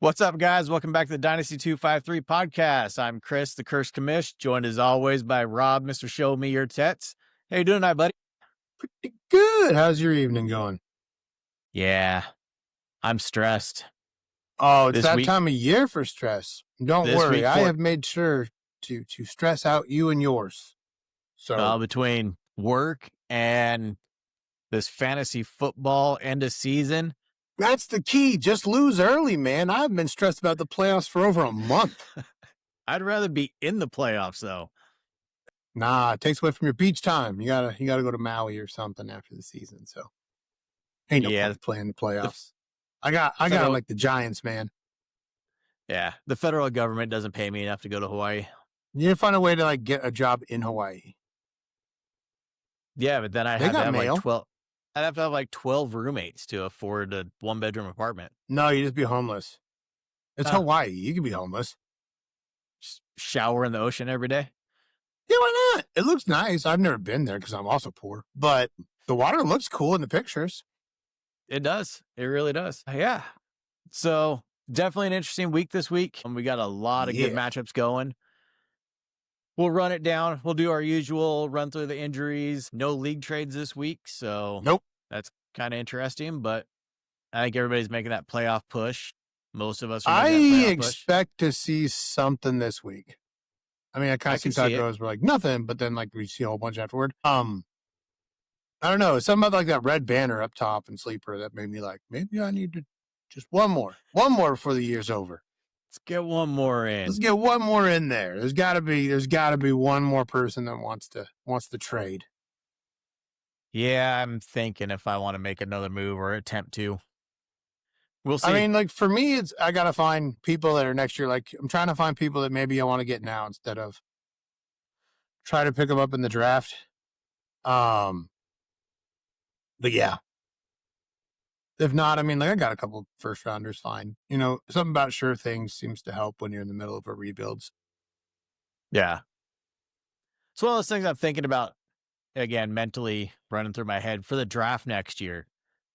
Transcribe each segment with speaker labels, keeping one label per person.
Speaker 1: What's up, guys? Welcome back to the Dynasty 253 podcast. I'm Chris, the Curse Commish, joined as always by Rob, Mr. Show Me Your Tets. How you doing tonight, buddy?
Speaker 2: Pretty good. How's your evening going?
Speaker 1: Yeah, I'm stressed.
Speaker 2: Oh, it's
Speaker 1: This
Speaker 2: that
Speaker 1: week-
Speaker 2: time of year for stress. Don't
Speaker 1: this
Speaker 2: worry.
Speaker 1: week
Speaker 2: I
Speaker 1: for-
Speaker 2: have made sure to stress out you and yours. So
Speaker 1: Between work and this fantasy football end of season,
Speaker 2: that's the key. Just lose early, man. I've been stressed about the playoffs for over a month.
Speaker 1: I'd rather be in the playoffs, though.
Speaker 2: Nah, it takes away from your beach time. You gotta go to Maui or something after the season. So ain't no point playing the playoffs. I got like the Giants, man.
Speaker 1: Yeah, the federal government doesn't pay me enough to go to Hawaii.
Speaker 2: You need to find a way to like get a job in Hawaii.
Speaker 1: Yeah, but then I'd
Speaker 2: They
Speaker 1: have to
Speaker 2: got
Speaker 1: have
Speaker 2: mail.
Speaker 1: like 12. I'd have to have like 12 roommates to afford a one-bedroom apartment.
Speaker 2: No, you just be homeless. It's Hawaii. You can be homeless.
Speaker 1: Just shower in the ocean every day.
Speaker 2: Yeah, why not? It looks nice. I've never been there because I'm also poor, but the water looks cool in the pictures.
Speaker 1: It does. It really does. Yeah. So definitely an interesting week this week. We got a lot of good matchups going. We'll run it down. We'll do our usual run through the injuries. No league trades this week. So
Speaker 2: Nope.
Speaker 1: That's kind of interesting, but I think everybody's making that playoff push. Most of us are
Speaker 2: I
Speaker 1: making that playoff
Speaker 2: expect to see something this week. I mean, I kind of see how it goes. We're like nothing, but then like we see a whole bunch afterward. I don't know. Something about like that red banner up top and sleeper that made me like, maybe I need to just one more before the year's over.
Speaker 1: Let's get one more in.
Speaker 2: Let's get one more in there. There's gotta be one more person that wants to trade.
Speaker 1: Yeah, I'm thinking if I want to make another move or attempt to. We'll see.
Speaker 2: I mean, like for me, I gotta find people that are next year. Like I'm trying to find people that maybe I want to get now instead of try to pick them up in the draft. But yeah, if not, I mean, like I got a couple first rounders. Fine, something about sure things seems to help when you're in the middle of a rebuilds.
Speaker 1: Yeah, it's one of those things I'm thinking about again, mentally running through my head for the draft next year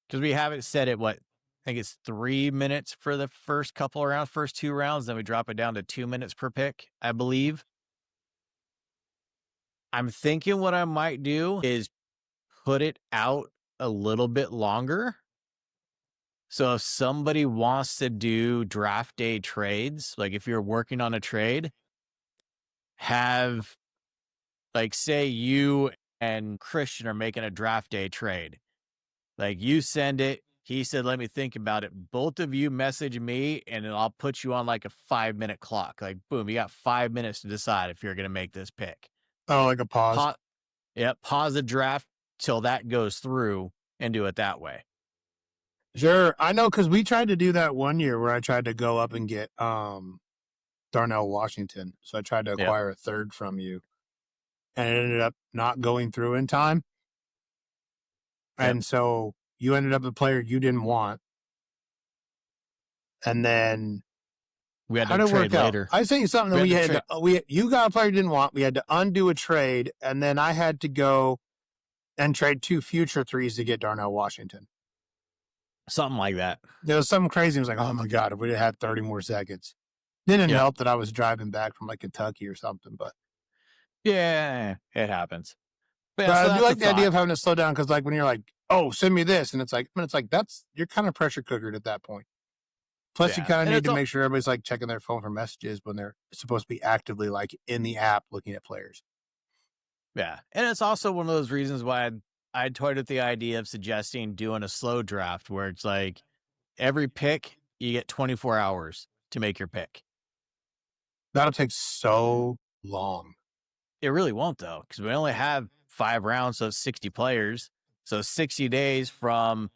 Speaker 1: because we have it set at what. I think it's 3 minutes for the first couple of rounds, first 2 rounds. Then we drop it down to 2 minutes per pick, I believe. I'm thinking what I might do is put it out a little bit longer. So if somebody wants to do draft day trades, like if you're working on a trade, have like say you and Christian are making a draft day trade. Like you send it. He said, let me think about it. Both of you message me and I'll put you on like a 5-minute clock. Like, boom, you got 5 minutes to decide if you're going to make this pick.
Speaker 2: Oh, like a pause.
Speaker 1: Pause the draft till that goes through and do it that way.
Speaker 2: Sure. I know because we tried to do that one year where I tried to go up and get Darnell Washington. So I tried to acquire a third from you. And it ended up not going through in time. And so you ended up the player you didn't want. And then
Speaker 1: we had to trade later.
Speaker 2: I sent you something that you got a player you didn't want. We had to undo a trade. And then I had to go and trade 2 future 3s to get Darnell Washington.
Speaker 1: Something like that.
Speaker 2: There was something crazy. It was like, oh my God, if we had 30 more seconds. Didn't help that I was driving back from like Kentucky or something, but.
Speaker 1: Yeah, it happens.
Speaker 2: But I do like the idea of having to slow down because, like, when you're like, "Oh, send me this," and it's like you're kind of pressure cookered at that point. Plus, you kind of need to make sure everybody's like checking their phone for messages when they're supposed to be actively like in the app looking at players.
Speaker 1: Yeah, and it's also one of those reasons why I toyed with the idea of suggesting doing a slow draft where it's like every pick you get 24 hours to make your pick.
Speaker 2: That'll take so long.
Speaker 1: It really won't though, because we only have 5 rounds, so 60 players. So 60 days from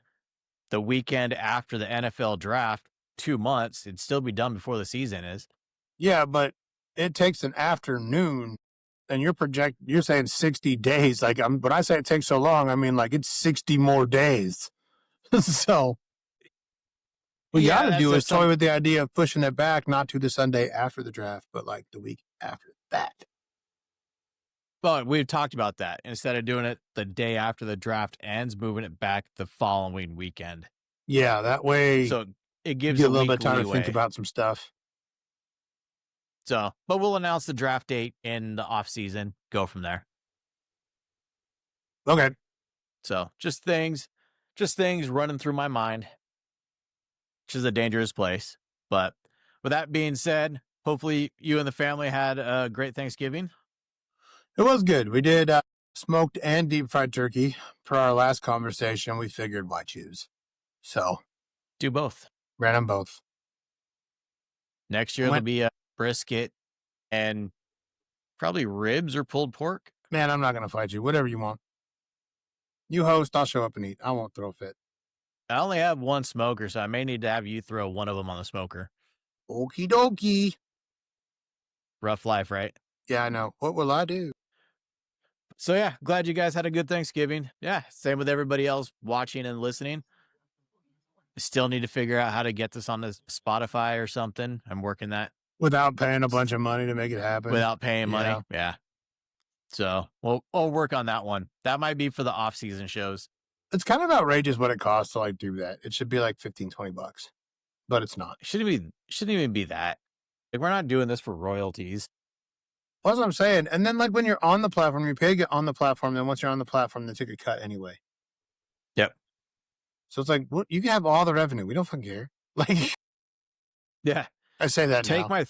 Speaker 1: the weekend after the NFL draft, 2 months, it'd still be done before the season is.
Speaker 2: Yeah, but it takes an afternoon, and you're saying 60 days. Like, when I say it takes so long, I mean like it's 60 more days. So what you got to do is toy with the idea of pushing it back, not to the Sunday after the draft, but like the week after that.
Speaker 1: Well, we've talked about that. Instead of doing it the day after the draft ends, moving it back the following weekend.
Speaker 2: Yeah, that way.
Speaker 1: So it gives
Speaker 2: Get a
Speaker 1: a
Speaker 2: little bit
Speaker 1: week
Speaker 2: of time to think
Speaker 1: leeway.
Speaker 2: about some stuff.
Speaker 1: So, but we'll announce the draft date in the off season. Go from there.
Speaker 2: Okay.
Speaker 1: So, just things running through my mind, which is a dangerous place. But with that being said, hopefully you and the family had a great Thanksgiving.
Speaker 2: It was good. We did smoked and deep fried turkey. Per our last conversation, we figured why choose. So
Speaker 1: Do both.
Speaker 2: ran them both.
Speaker 1: Next year, there'll
Speaker 2: Went,
Speaker 1: be a brisket and probably ribs or pulled pork.
Speaker 2: man, I'm not going to fight you. Whatever you want. You host, I'll show up and eat. I won't throw a fit.
Speaker 1: I only have one smoker, so I may need to have you throw one of them on the smoker.
Speaker 2: Okie dokie.
Speaker 1: Rough life, right?
Speaker 2: Yeah, I know. What will I do?
Speaker 1: So yeah, glad you guys had a good Thanksgiving. Yeah, same with everybody else watching and listening. Still need to figure out how to get this on the Spotify or something. I'm working that
Speaker 2: Without paying a bunch of money to make it happen.
Speaker 1: without paying money.
Speaker 2: Yeah.
Speaker 1: Yeah. So we'll work on that one. That might be for the off-season shows.
Speaker 2: It's kind of outrageous what it costs to like do that. It should be like $15, $20, but it's not.
Speaker 1: It shouldn't even be that. Like, we're not doing this for royalties.
Speaker 2: Well, that's what I'm saying. And then like when you're on the platform, you pay to get on the platform. Then once you're on the platform, they take a cut anyway.
Speaker 1: Yep.
Speaker 2: So it's like, what? You can have all the revenue. We don't fucking care. Like,
Speaker 1: Yeah.
Speaker 2: I say that
Speaker 1: Take
Speaker 2: now.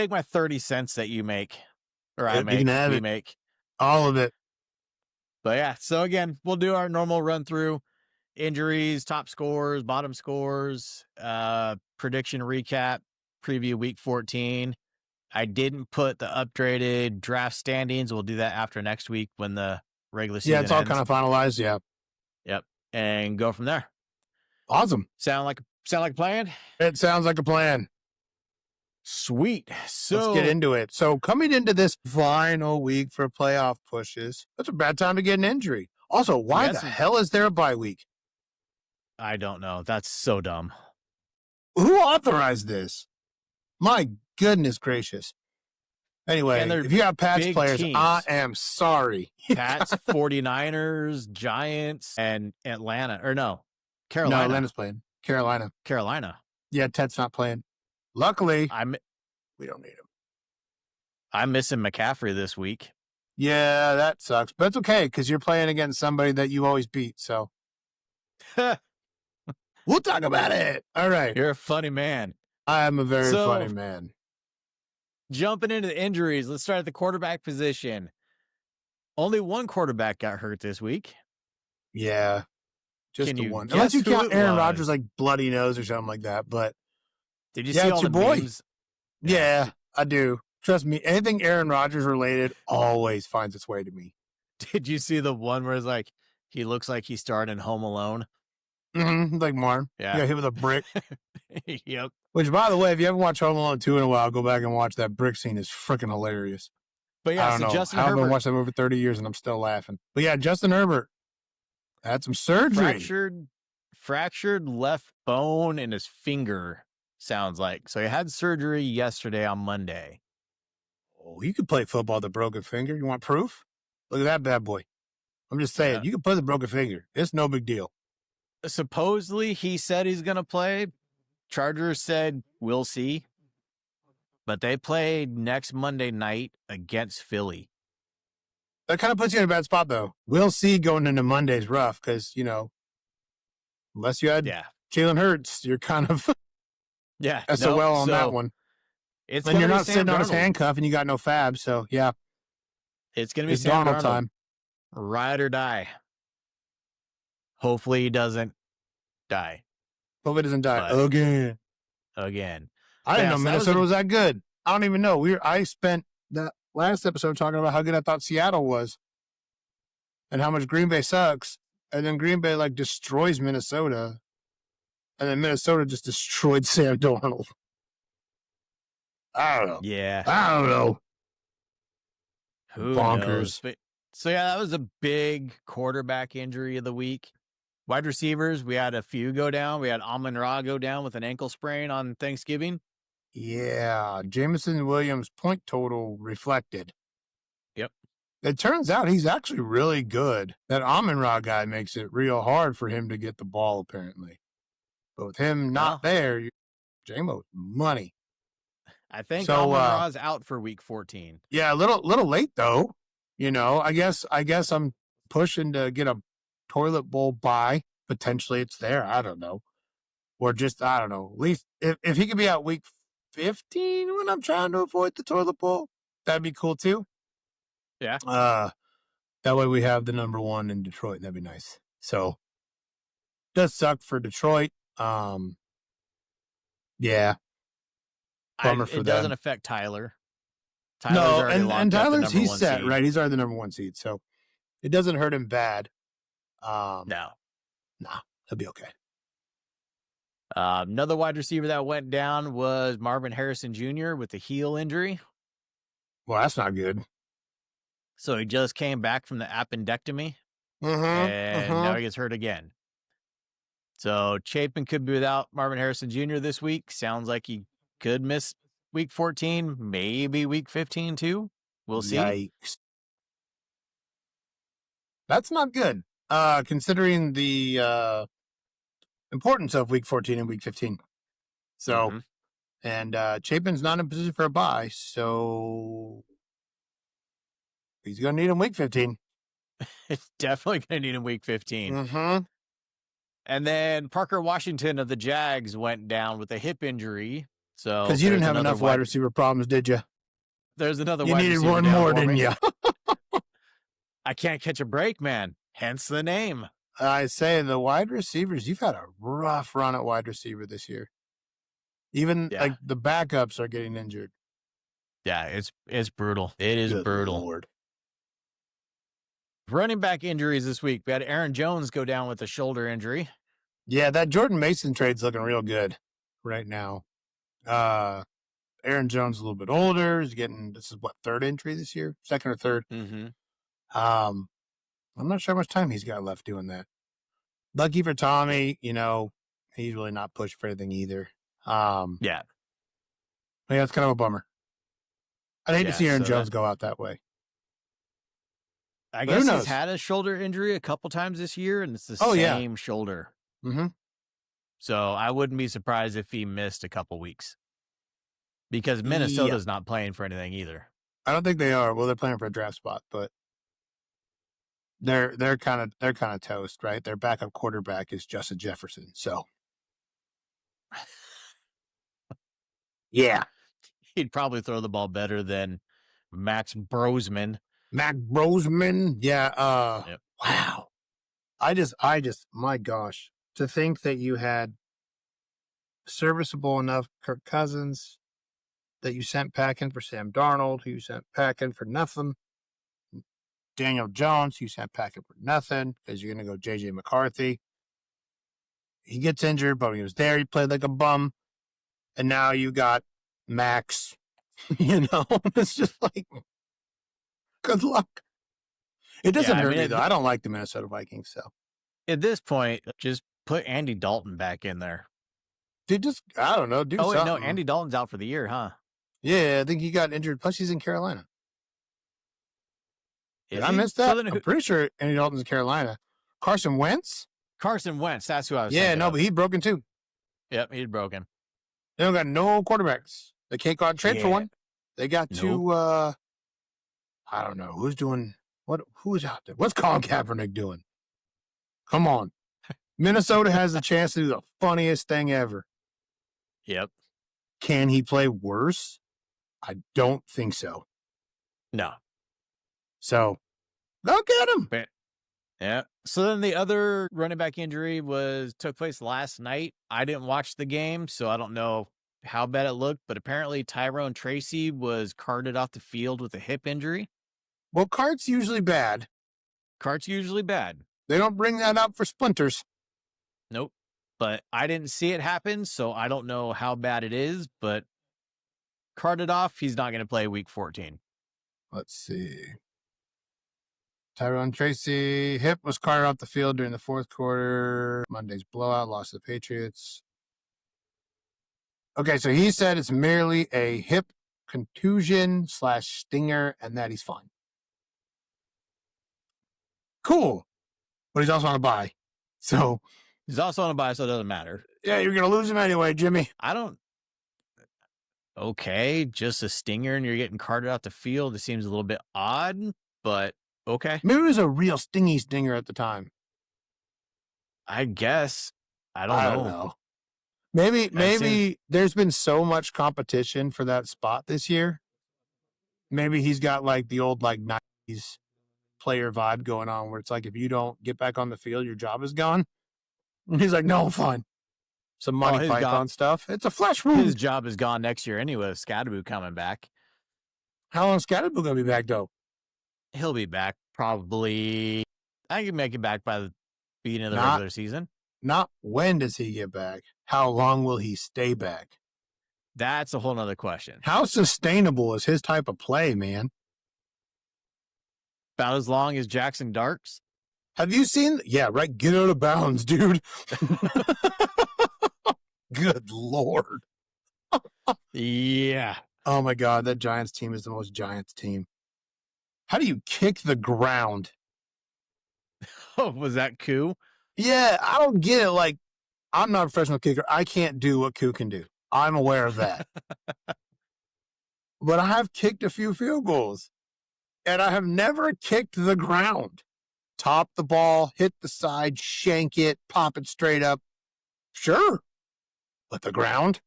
Speaker 1: my 30 cents that you make, or I
Speaker 2: You
Speaker 1: make,
Speaker 2: can have
Speaker 1: we
Speaker 2: it.
Speaker 1: make.
Speaker 2: All of it.
Speaker 1: But yeah, so again, we'll do our normal run through: injuries, top scores, bottom scores, prediction recap, preview week 14. I didn't put the upgraded draft standings. We'll do that after next week when the regular season
Speaker 2: Yeah, it's all
Speaker 1: ends.
Speaker 2: kind of finalized. Yeah.
Speaker 1: Yep. And go from there.
Speaker 2: Awesome.
Speaker 1: Sound like a plan?
Speaker 2: It sounds like a plan.
Speaker 1: Sweet. So
Speaker 2: Let's get into it. So coming into this final week for playoff pushes, that's a bad time to get an injury. Also, why the hell is there a bye week?
Speaker 1: I don't know. That's so dumb.
Speaker 2: Who authorized this? My goodness gracious. Anyway, if you have Pats players,
Speaker 1: teams.
Speaker 2: I am sorry.
Speaker 1: Pats, 49ers, Giants, and Atlanta. Or no, Carolina.
Speaker 2: No, Atlanta's playing. Carolina. Yeah, Ted's not playing. Luckily, we don't need him.
Speaker 1: I'm missing McCaffrey this week.
Speaker 2: Yeah, that sucks. But it's okay because you're playing against somebody that you always beat. So we'll talk about it. All right.
Speaker 1: You're a funny man.
Speaker 2: I am a very funny man.
Speaker 1: Jumping into the injuries, let's start at the quarterback position. Only one quarterback got hurt this week.
Speaker 2: Yeah. Just the one.
Speaker 1: guess
Speaker 2: Unless you
Speaker 1: who
Speaker 2: count
Speaker 1: it
Speaker 2: Aaron
Speaker 1: was?
Speaker 2: Rodgers like bloody nose or something like that. But
Speaker 1: Did you
Speaker 2: yeah,
Speaker 1: see
Speaker 2: it's
Speaker 1: all
Speaker 2: your
Speaker 1: the
Speaker 2: boy.
Speaker 1: memes?
Speaker 2: Yeah, I do. Trust me, anything Aaron Rodgers related always finds its way to me.
Speaker 1: Did you see the one where it's like, he looks like he starred in Home Alone?
Speaker 2: Mm-hmm. Like Marn.
Speaker 1: Yeah.
Speaker 2: Yeah, hit with a brick.
Speaker 1: Yep.
Speaker 2: Which, by the way, if you haven't watched Home Alone 2 in a while, go back and watch that brick scene. Is freaking hilarious.
Speaker 1: But yeah,
Speaker 2: I don't know.
Speaker 1: Justin
Speaker 2: I haven't
Speaker 1: Herbert
Speaker 2: watched that movie for 30 years and I'm still laughing. But yeah, Justin Herbert had some surgery.
Speaker 1: fractured left bone in his finger, sounds like. So he had surgery yesterday on Monday.
Speaker 2: Oh, you could play football with a broken finger. You want proof? Look at that bad boy. I'm just saying, you can play the broken finger. It's no big deal.
Speaker 1: Supposedly, he said he's going to play. Chargers said, we'll see. But they play next Monday night against Philly.
Speaker 2: That kind of puts you in a bad spot, though. We'll see going into Monday's rough because, unless you had Jalen Hurts, you're kind of SOL on that one. And you're not sitting on his handcuff and you got no fab. So, yeah.
Speaker 1: It's going to be Sam
Speaker 2: Donald
Speaker 1: Darnold.
Speaker 2: Time.
Speaker 1: Ride or die. Hopefully he doesn't die.
Speaker 2: Hope it doesn't die again.
Speaker 1: I
Speaker 2: didn't know Minnesota was that good. I don't even know. I spent that last episode talking about how good I thought Seattle was and how much Green Bay sucks. And then Green Bay destroys Minnesota. And then Minnesota just destroyed Sam Darnold. I don't know.
Speaker 1: Yeah.
Speaker 2: I don't know.
Speaker 1: Who
Speaker 2: Bonkers.
Speaker 1: knows? But, so yeah, that was a big quarterback injury of the week. Wide receivers, we had a few go down. We had Amon-Ra go down with an ankle sprain on Thanksgiving.
Speaker 2: Yeah, Jameson Williams' point total reflected.
Speaker 1: Yep.
Speaker 2: It turns out he's actually really good. That Amon-Ra guy makes it real hard for him to get the ball, apparently. But with him not
Speaker 1: Well,
Speaker 2: there, J-Mo's money.
Speaker 1: I think
Speaker 2: So
Speaker 1: Amon Ra's out for week 14.
Speaker 2: yeah, a little late though. I guess I'm pushing to get a toilet bowl buy. Potentially it's there. I don't know. Or just I don't know. At least if he could be out week 15 when I'm trying to avoid the toilet bowl, that'd be cool too.
Speaker 1: Yeah.
Speaker 2: That way we have the number one in Detroit. That'd be nice. So does suck for Detroit. Yeah, bummer for
Speaker 1: It doesn't
Speaker 2: them.
Speaker 1: affect Tyler. Tyler's
Speaker 2: No,
Speaker 1: already
Speaker 2: and
Speaker 1: locked up the
Speaker 2: Tyler's
Speaker 1: number
Speaker 2: he's
Speaker 1: one
Speaker 2: set,
Speaker 1: seed.
Speaker 2: right? He's already the number one seed, so it doesn't hurt him bad.
Speaker 1: No.
Speaker 2: Nah, he'll be okay.
Speaker 1: Another wide receiver that went down was Marvin Harrison Jr. with a heel injury.
Speaker 2: Well, that's not good.
Speaker 1: So he just came back from the appendectomy,
Speaker 2: Mm-hmm.
Speaker 1: and now
Speaker 2: Mm-hmm.
Speaker 1: he gets hurt again. So Chapin could be without Marvin Harrison Jr. this week. Sounds like he could miss week 14, maybe week 15 too. We'll see.
Speaker 2: Yikes. That's not good. Considering the importance of week 14 and week 15. So, and Chapin's not in position for a bye, so he's going to need him week 15.
Speaker 1: It's definitely going to need him week 15.
Speaker 2: Mm-hmm.
Speaker 1: And then Parker Washington of the Jags went down with a hip injury. So
Speaker 2: Because you didn't have enough wide receiver problems, did you?
Speaker 1: There's another
Speaker 2: You
Speaker 1: wide
Speaker 2: needed
Speaker 1: receiver
Speaker 2: one
Speaker 1: down
Speaker 2: more,
Speaker 1: for
Speaker 2: didn't
Speaker 1: me.
Speaker 2: you?
Speaker 1: I can't catch a break, man. Hence the name.
Speaker 2: I say the wide receivers, you've had a rough run at wide receiver this year. Even
Speaker 1: Yeah.
Speaker 2: like the backups are getting injured.
Speaker 1: Yeah, it's brutal. It is
Speaker 2: Good
Speaker 1: brutal.
Speaker 2: Lord.
Speaker 1: Running back injuries this week. We had Aaron Jones go down with a shoulder injury.
Speaker 2: Yeah, that Jordan Mason trade's looking real good right now. Aaron Jones is a little bit older. He's getting, this is what, third injury this year? Second or third?
Speaker 1: Mm-hmm.
Speaker 2: I'm not sure how much time he's got left doing that. Lucky for Tommy, he's really not pushed for anything either.
Speaker 1: Yeah.
Speaker 2: Yeah, it's kind of a bummer. I'd hate to see Aaron
Speaker 1: so
Speaker 2: Jones go out that way.
Speaker 1: I
Speaker 2: But who
Speaker 1: guess
Speaker 2: knows?
Speaker 1: he's had a shoulder injury a couple times this year, and it's the
Speaker 2: yeah.
Speaker 1: same shoulder.
Speaker 2: Mm-hmm.
Speaker 1: So I wouldn't be surprised if he missed a couple weeks. Because Minnesota's not playing for anything either.
Speaker 2: I don't think they are. Well, they're playing for a draft spot, but they're kind of toast, right? Their backup quarterback is Justin Jefferson. So yeah.
Speaker 1: He'd probably throw the ball better than Max Brosman.
Speaker 2: Mac Brosman. Yeah.
Speaker 1: Yep.
Speaker 2: Wow. I just, my gosh, to think that you had serviceable enough Kirk Cousins that you sent packing for Sam Darnold, who you sent packing for nothing. Daniel Jones, you sent packing for nothing because you're going to go JJ McCarthy. He gets injured, but when he was there, he played like a bum. And now you got Max. It's just like, good luck. It doesn't hurt me, though. I don't like the Minnesota Vikings, so.
Speaker 1: At this point, just put Andy Dalton back in there.
Speaker 2: Dude, I don't know. Do something.
Speaker 1: No, Andy Dalton's out for the year, huh?
Speaker 2: Yeah, I think he got injured. Plus, he's in Carolina. Did I miss that? I'm pretty sure Andy Dalton's in Carolina. Carson Wentz?
Speaker 1: Carson Wentz, that's who I was thinking
Speaker 2: but he's broken too.
Speaker 1: Yep, he's broken.
Speaker 2: They don't got no quarterbacks. They can't go out and trade for one. They got two, I don't know. Who's out there? What's Colin Kaepernick doing? Come on. Minnesota has the chance to do the funniest thing ever.
Speaker 1: Yep.
Speaker 2: Can he play worse? I don't think so.
Speaker 1: No.
Speaker 2: So, go get him.
Speaker 1: Yeah. So then the other running back injury took place last night. I didn't watch the game, so I don't know how bad it looked, but apparently Tyrone Tracy was carted off the field with a hip injury.
Speaker 2: Well, cart's usually bad. They don't bring that up for splinters.
Speaker 1: Nope. But I didn't see it happen, so I don't know how bad it is, but carted off, he's not going to play week 14.
Speaker 2: Let's see. Tyrone Tracy, hip was carted off the field during the fourth quarter. Monday's blowout, lost to the Patriots. Okay, so he said it's merely a hip contusion / stinger and that he's fine. Cool. But he's also on a bye. So
Speaker 1: he's also on a bye, so it doesn't matter.
Speaker 2: Yeah, you're gonna lose him anyway, Jimmy.
Speaker 1: I don't. Okay, just a stinger, and you're getting carted out the field. It seems a little bit odd, but okay,
Speaker 2: Maybe it was a real stingy stinger at the time.
Speaker 1: I guess. I don't
Speaker 2: I don't
Speaker 1: know.
Speaker 2: know. Maybe
Speaker 1: That seems.
Speaker 2: maybe there's been so much competition for that spot this year. Maybe he's got like the old like 90s player vibe going on where it's like if you don't get back on the field, your job is gone. And he's like, no, I'm fine. Some
Speaker 1: Well,
Speaker 2: Monty Python stuff. It's a flesh
Speaker 1: his
Speaker 2: wound.
Speaker 1: job is gone next year anyway. With Scadaboo coming back,
Speaker 2: How long is Scadaboo gonna be back though?
Speaker 1: he'll be back probably. I can make it back by the beginning of the
Speaker 2: Not
Speaker 1: regular season.
Speaker 2: not when does he get back? How long will he stay back?
Speaker 1: That's a whole nother question.
Speaker 2: How sustainable is his type of play, man?
Speaker 1: About as long as Jackson Dark's.
Speaker 2: Have you seen? Yeah, right. Get out of bounds, dude. Good Lord.
Speaker 1: Yeah.
Speaker 2: Oh my God, that Giants team is the most Giants team. How do you kick the ground?
Speaker 1: Oh, was that coup?
Speaker 2: Yeah, I don't get it. Like, I'm not a professional kicker. I can't do what Koo can do. I'm aware of that. But I have kicked a few field goals, and I have never kicked the ground. Top the ball, hit the side, shank it, pop it straight up. Sure. But the ground?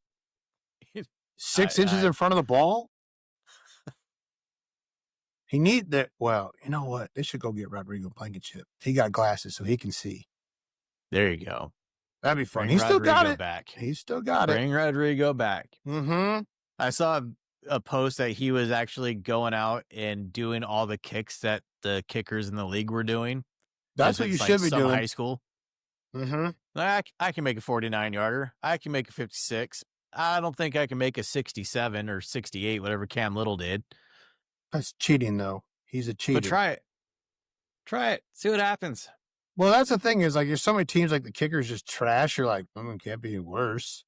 Speaker 2: 6 inches in front of the ball? He need that. Well, you know what? They should go get Rodrigo Blankenship. He got glasses so he can see.
Speaker 1: There you go.
Speaker 2: That'd be fun.
Speaker 1: Bring
Speaker 2: He still got
Speaker 1: Rodrigo
Speaker 2: it.
Speaker 1: back.
Speaker 2: He still got it.
Speaker 1: Bring Rodrigo back.
Speaker 2: Mm-hmm.
Speaker 1: I saw a post that he was actually going out and doing all the kicks that the kickers in the league were doing.
Speaker 2: That's what you should be
Speaker 1: some
Speaker 2: doing.
Speaker 1: high school.
Speaker 2: Mm-hmm.
Speaker 1: I can make a 49-yarder. I can make a 56. I don't think I can make a 67 or 68, whatever Cam Little did.
Speaker 2: That's cheating, though. He's a cheater.
Speaker 1: But try it. Try it. See what happens.
Speaker 2: Well, that's the thing is, like, there's so many teams like the kickers just trash. You're like, it can't be worse.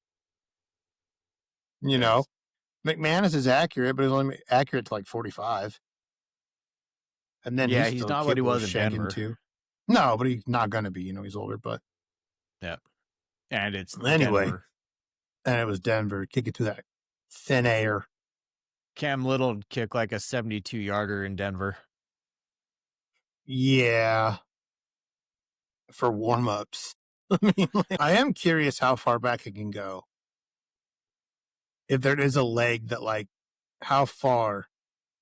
Speaker 2: You know, McManus is accurate, but he's only accurate to like 45. And then
Speaker 1: Yeah,
Speaker 2: he's
Speaker 1: he's
Speaker 2: still
Speaker 1: not what he
Speaker 2: capable of
Speaker 1: was in
Speaker 2: shanking
Speaker 1: Denver.
Speaker 2: too. No, but he's not going to be. You know, he's older, but.
Speaker 1: Yeah. And it's
Speaker 2: Anyway.
Speaker 1: Denver.
Speaker 2: And it was Denver. Kick it through that thin air.
Speaker 1: Cam Little kicked like a 72-yarder in Denver.
Speaker 2: Yeah. For warm-ups. I mean, like, I am curious how far back it can go. If there is a leg that, like, how far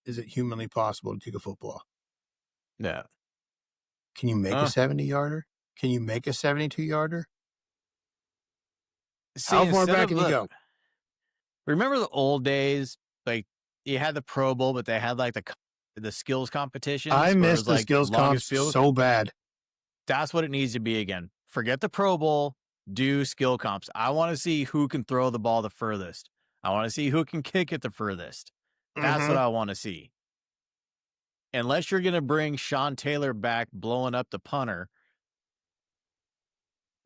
Speaker 2: is it humanly possible to kick a football?
Speaker 1: Yeah.
Speaker 2: Can you make a 70-yarder? Can you make a 72-yarder? How far back can you go?
Speaker 1: Remember the old days? Like, you had the Pro Bowl, but they had, like, the skills competitions.
Speaker 2: I missed the skills comps so bad.
Speaker 1: That's what it needs to be again. Forget the Pro Bowl. Do skill comps. I want to see who can throw the ball the furthest. I want to see who can kick it the furthest. That's what I want to see. Unless you're going to bring Sean Taylor back blowing up the punter,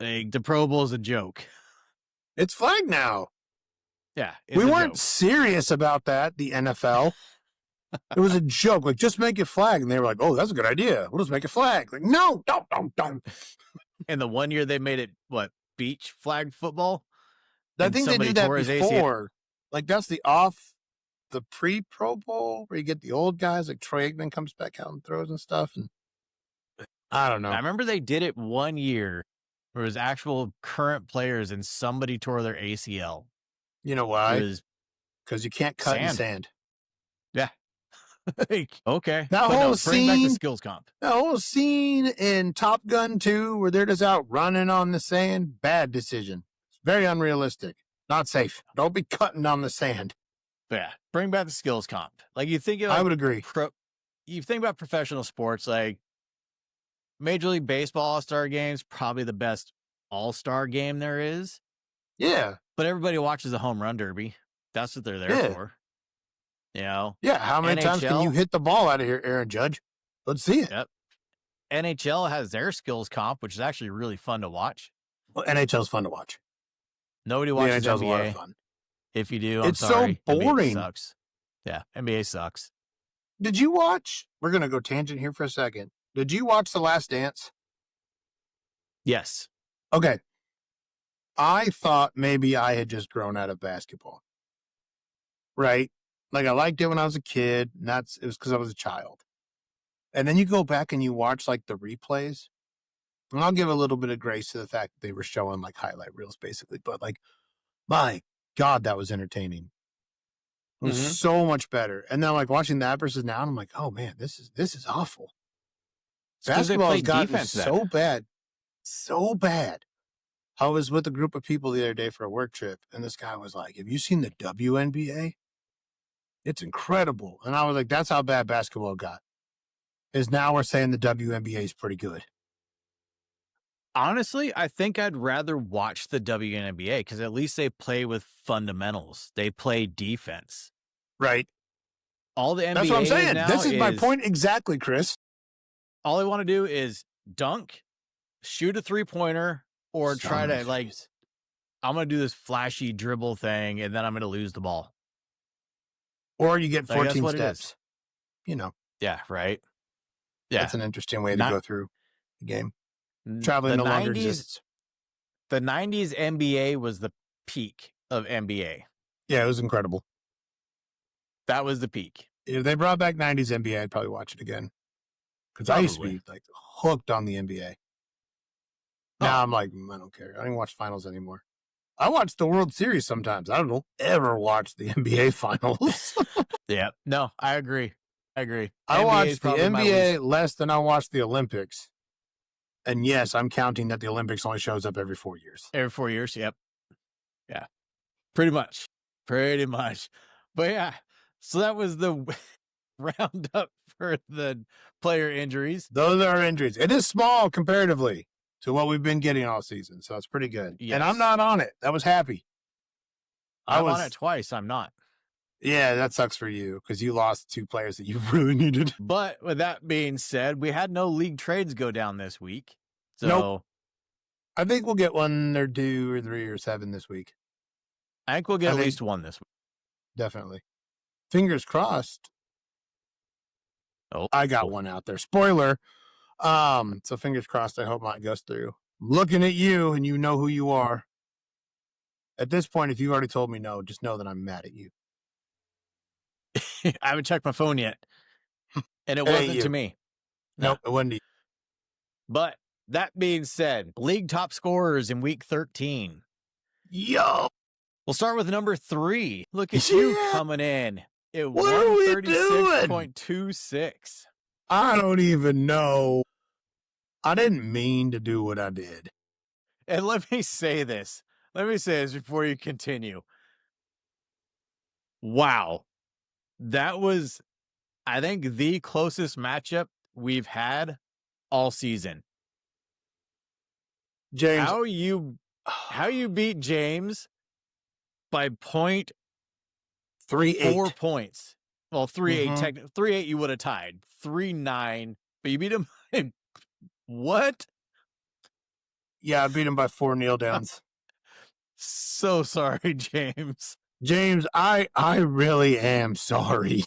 Speaker 1: the Pro Bowl is a joke.
Speaker 2: It's flagged now.
Speaker 1: Yeah.
Speaker 2: We weren't serious about that, the NFL. It was a joke. Like, just make it flag. And they were like, oh, that's a good idea. We'll just make it flag. Like, no, don't.
Speaker 1: And the one year they made it, beach flag football?
Speaker 2: I think they did that before. Like, that's the pre-Pro Bowl where you get the old guys. Like, Troy Aikman comes back out and throws and stuff. And I don't know.
Speaker 1: I remember they did it one year where it was actual current players and somebody tore their ACL.
Speaker 2: You know why? Because you can't cut in sand.
Speaker 1: Yeah. Okay.
Speaker 2: That whole
Speaker 1: bring back the skills comp.
Speaker 2: That whole scene in Top Gun 2 where they're just out running on the sand, bad decision. It's very unrealistic. Not safe. Don't be cutting on the sand.
Speaker 1: Yeah. Bring back the skills comp. Like, you think
Speaker 2: I would agree.
Speaker 1: You think about professional sports, like Major League Baseball All-Star games, probably the best All-Star game there is.
Speaker 2: Yeah.
Speaker 1: But everybody watches a home run derby. That's what they're there for. You know?
Speaker 2: Yeah. How many times can you hit the ball out of here, Aaron Judge? Let's see it.
Speaker 1: Yep. NHL has their skills comp, which is actually really fun to watch.
Speaker 2: Well, NHL is fun to watch.
Speaker 1: Nobody watches
Speaker 2: NHL's
Speaker 1: NBA.
Speaker 2: a lot of fun.
Speaker 1: If you do,
Speaker 2: it's
Speaker 1: sorry.
Speaker 2: so boring.
Speaker 1: NBA sucks. Yeah, NBA sucks.
Speaker 2: Did you watch? We're going to go tangent here for a second. Did you watch The Last Dance?
Speaker 1: Yes.
Speaker 2: Okay. I thought maybe I had just grown out of basketball, right? Like I liked it when I was a kid, and it was because I was a child. And then you go back and you watch like the replays, and I'll give a little bit of grace to the fact that they were showing like highlight reels basically, but like my God, that was entertaining. It was
Speaker 1: Mhm.
Speaker 2: so much better. And then like watching that versus now, and I'm like, oh man, this is awful.
Speaker 1: It's because they
Speaker 2: Basketball has
Speaker 1: played
Speaker 2: gotten
Speaker 1: defense then.
Speaker 2: so bad, so bad. I was with a group of people the other day for a work trip, and this guy was like, have you seen the WNBA? It's incredible. And I was like, that's how bad basketball got. Is now we're saying the WNBA is pretty good.
Speaker 1: Honestly, I think I'd rather watch the WNBA because at least they play with fundamentals. They play defense.
Speaker 2: Right.
Speaker 1: All the
Speaker 2: That's what I'm
Speaker 1: NBA is
Speaker 2: saying.
Speaker 1: now
Speaker 2: This is my
Speaker 1: is
Speaker 2: point exactly, Chris.
Speaker 1: all they want to do is dunk, shoot a 3-pointer, or
Speaker 2: So
Speaker 1: try
Speaker 2: many
Speaker 1: to like,
Speaker 2: threes.
Speaker 1: I'm going to do this flashy dribble thing and then I'm going to lose the ball.
Speaker 2: Or you get
Speaker 1: Like, that's
Speaker 2: 14
Speaker 1: what it is.
Speaker 2: steps. You know,
Speaker 1: Yeah, right. Yeah.
Speaker 2: that's an interesting way to
Speaker 1: Not
Speaker 2: go through the game.
Speaker 1: the
Speaker 2: Traveling no longer
Speaker 1: 90s,
Speaker 2: exists.
Speaker 1: the 90s NBA was the peak of NBA.
Speaker 2: Yeah, it was incredible.
Speaker 1: That was the peak.
Speaker 2: If they brought back 90s NBA, I'd probably watch it again. Because I used to
Speaker 1: Probably.
Speaker 2: be like hooked on the NBA. Now
Speaker 1: Oh,
Speaker 2: I'm like, I don't care. I don't even watch finals anymore. I watch the World Series sometimes. I don't ever watch the NBA finals.
Speaker 1: yeah. No, I agree. I agree.
Speaker 2: I
Speaker 1: NBA is
Speaker 2: watch the
Speaker 1: probably my
Speaker 2: NBA
Speaker 1: least
Speaker 2: less than I watch the Olympics. And yes, I'm counting that the Olympics only shows up every 4 years.
Speaker 1: every 4 years. Yep. Yeah. Pretty much. Pretty much. But yeah. So that was the roundup for the player injuries.
Speaker 2: Those are injuries. It is small comparatively to what we've been getting all season. So it's pretty good. And I'm
Speaker 1: Yes.
Speaker 2: not on it. I was happy.
Speaker 1: I'm on it twice. I'm not.
Speaker 2: Yeah, that sucks for you because you lost 2 players that you really needed.
Speaker 1: But with that being said, we had no league trades go down this week.
Speaker 2: Nope.
Speaker 1: So
Speaker 2: I think we'll get 1 or 2 or 3 or 7 this week.
Speaker 1: I think we'll get
Speaker 2: I
Speaker 1: at
Speaker 2: think
Speaker 1: least one this week.
Speaker 2: definitely. Fingers crossed.
Speaker 1: Oh,
Speaker 2: I got one out there. Spoiler. So fingers crossed. I hope mine goes through. I'm looking at you, and you know who you are. At this point, if you already told me no, just know that I'm mad at you.
Speaker 1: I haven't checked my phone yet. And it
Speaker 2: It ain't
Speaker 1: wasn't to
Speaker 2: you.
Speaker 1: me. No.
Speaker 2: Nope, it wasn't you.
Speaker 1: But that being said, league top scorers in week 13.
Speaker 2: Yo,
Speaker 1: We'll start with number 3. Look at you
Speaker 2: yeah.
Speaker 1: coming in at
Speaker 2: What are we doing?
Speaker 1: 136.26.
Speaker 2: I don't even know. I didn't mean to do what I did.
Speaker 1: And let me say this. Let me say this before you continue. Wow. That was, I think, the closest matchup we've had all season.
Speaker 2: James,
Speaker 1: How you beat James by
Speaker 2: 3-8.
Speaker 1: 4 points. Well, 3-8,
Speaker 2: Mm-hmm.
Speaker 1: 3-8 you would have tied. 3-9, but you beat him by what?
Speaker 2: Yeah, I beat him by 4 kneel downs.
Speaker 1: So sorry, James.
Speaker 2: James, I really am sorry.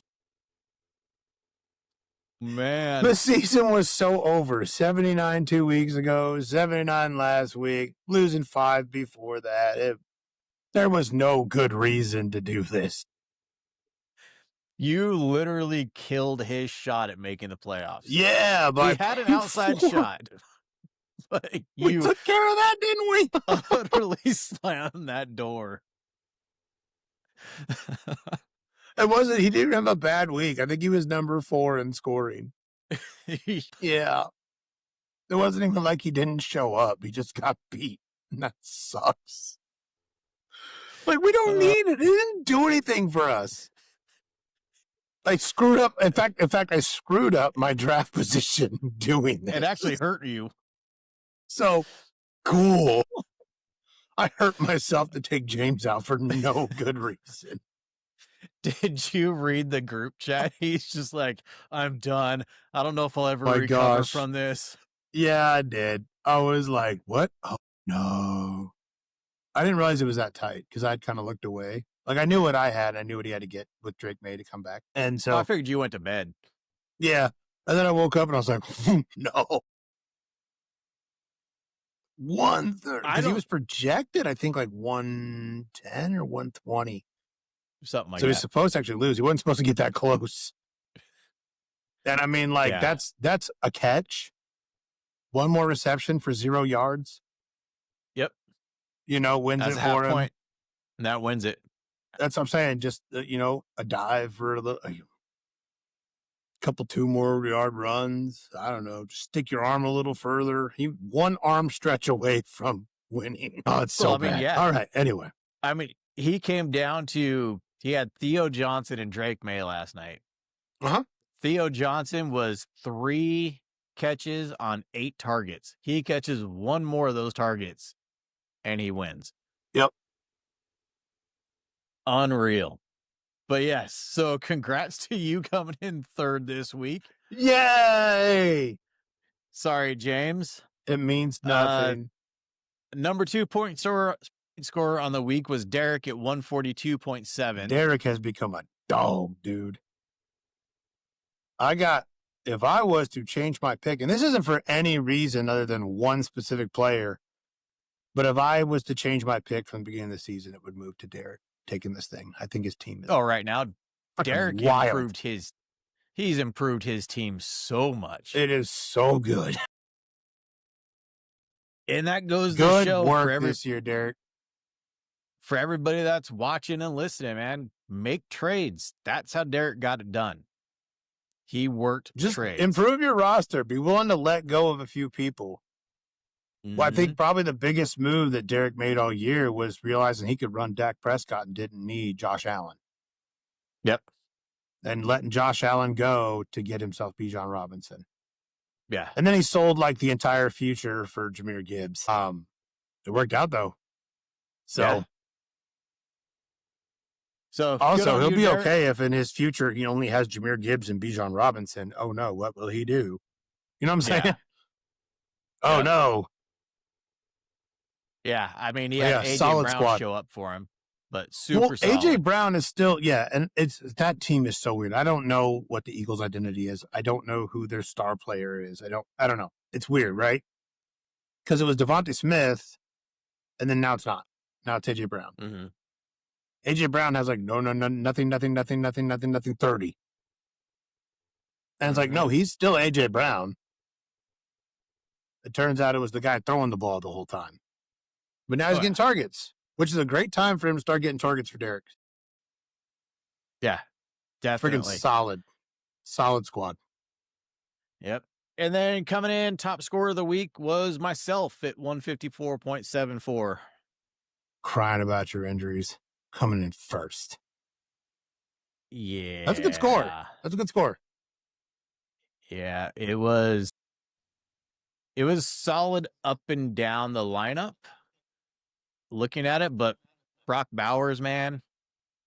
Speaker 1: Man.
Speaker 2: The season was so over. 79 2 weeks ago, 79 last week, losing 5 before that. There was no good reason to do this.
Speaker 1: You literally killed his shot at making the playoffs.
Speaker 2: Yeah,
Speaker 1: He
Speaker 2: by
Speaker 1: had an outside
Speaker 2: 4.
Speaker 1: shot. But
Speaker 2: We
Speaker 1: you
Speaker 2: took care of that, didn't we?
Speaker 1: utterly slammed that door.
Speaker 2: He didn't have a bad week. I think he was number 4 in scoring. Yeah. It wasn't even like he didn't show up. He just got beat. And that sucks. Like, we don't need it. He didn't do anything for us. I screwed up. In fact, I screwed up my draft position doing this.
Speaker 1: It actually hurt you.
Speaker 2: So cool. I hurt myself to take James out for no good reason.
Speaker 1: Did you read the group chat? He's just like, I'm done. I don't know if I'll ever
Speaker 2: My
Speaker 1: recover
Speaker 2: gosh.
Speaker 1: from this.
Speaker 2: Yeah, I did. I was like, what? Oh, no. I didn't realize it was that tight because I'd kind of looked away. Like, I knew what I had. I knew what he had to get with Drake May to come back. And so,
Speaker 1: I figured you went to bed.
Speaker 2: yeah. And then I woke up and I was like, no. 1/3
Speaker 1: I
Speaker 2: because he
Speaker 1: don't
Speaker 2: was projected, I think, like 110 or 120.
Speaker 1: something like
Speaker 2: So he's
Speaker 1: that.
Speaker 2: supposed to actually lose. He wasn't supposed to get that close. And I mean, like,
Speaker 1: Yeah.
Speaker 2: that's a catch, one more reception for 0 yards,
Speaker 1: Yep.
Speaker 2: wins
Speaker 1: That's
Speaker 2: it
Speaker 1: a half
Speaker 2: for him.
Speaker 1: point, and that wins it.
Speaker 2: That's what I'm saying. Just, a dive for a couple 2 more yard runs. I don't know. Just stick your arm a little further. He one arm stretch away from winning. Oh, it's
Speaker 1: Well,
Speaker 2: so
Speaker 1: I mean,
Speaker 2: bad.
Speaker 1: yeah.
Speaker 2: All right. Anyway.
Speaker 1: I mean, he came down to he had Theo Johnson and Drake May last night.
Speaker 2: Uh-huh.
Speaker 1: Theo Johnson was 3 catches on 8 targets. He catches 1 more of those targets, and he wins.
Speaker 2: Yep.
Speaker 1: Unreal. But yes, so congrats to you coming in 3rd this week.
Speaker 2: Yay!
Speaker 1: Sorry, James.
Speaker 2: It means nothing.
Speaker 1: Number 2 point scorer on the week was Derek at 142.7.
Speaker 2: Derek has become a dog, dude. If I was to change my pick, and this isn't for any reason other than one specific player, but if I was to change my pick from the beginning of the season, it would move to Derek taking this thing. I think his team is
Speaker 1: Right now, Derek
Speaker 2: wild.
Speaker 1: he's improved his team so much.
Speaker 2: It is so good.
Speaker 1: And that goes to
Speaker 2: Good
Speaker 1: show
Speaker 2: work this year, Derek.
Speaker 1: for everybody that's watching and listening, man. Make trades. That's how Derek got it done. He worked
Speaker 2: Just
Speaker 1: trades.
Speaker 2: improve your roster. Be willing to let go of a few people. Well, I think probably the biggest move that Derek made all year was realizing he could run Dak Prescott and didn't need Josh Allen.
Speaker 1: Yep.
Speaker 2: And letting Josh Allen go to get himself Bijan Robinson.
Speaker 1: Yeah.
Speaker 2: And then he sold like the entire future for Jahmyr Gibbs. It worked out though. So,
Speaker 1: Yeah. So
Speaker 2: also he'll be Derek. Okay if in his future he only has Jahmyr Gibbs and Bijan Robinson. Oh no, what will he do? You know what I'm saying?
Speaker 1: Yeah.
Speaker 2: Oh no.
Speaker 1: Yeah, I mean, he had AJ Brown
Speaker 2: squad.
Speaker 1: show up for him, but super solid.
Speaker 2: AJ Brown is still, and that team is so weird. I don't know what the Eagles' identity is. I don't know who their star player is. I don't know. It's weird, right? Because it was Devontae Smith, and then now it's not. Now it's AJ Brown.
Speaker 1: Mm-hmm.
Speaker 2: AJ Brown has like nothing, 30. And it's like, no, he's still AJ Brown. It turns out it was the guy throwing the ball the whole time. But now he's getting targets, which is a great time for him to start getting targets for Derek.
Speaker 1: Yeah, definitely.
Speaker 2: Freaking solid squad.
Speaker 1: Yep. And then coming in, top scorer of the week was myself at 154.74.
Speaker 2: Crying about your injuries, coming in first.
Speaker 1: Yeah.
Speaker 2: That's a good score. That's a good score.
Speaker 1: Yeah, it was solid up and down the lineup. Looking at it, but Brock Bowers, man,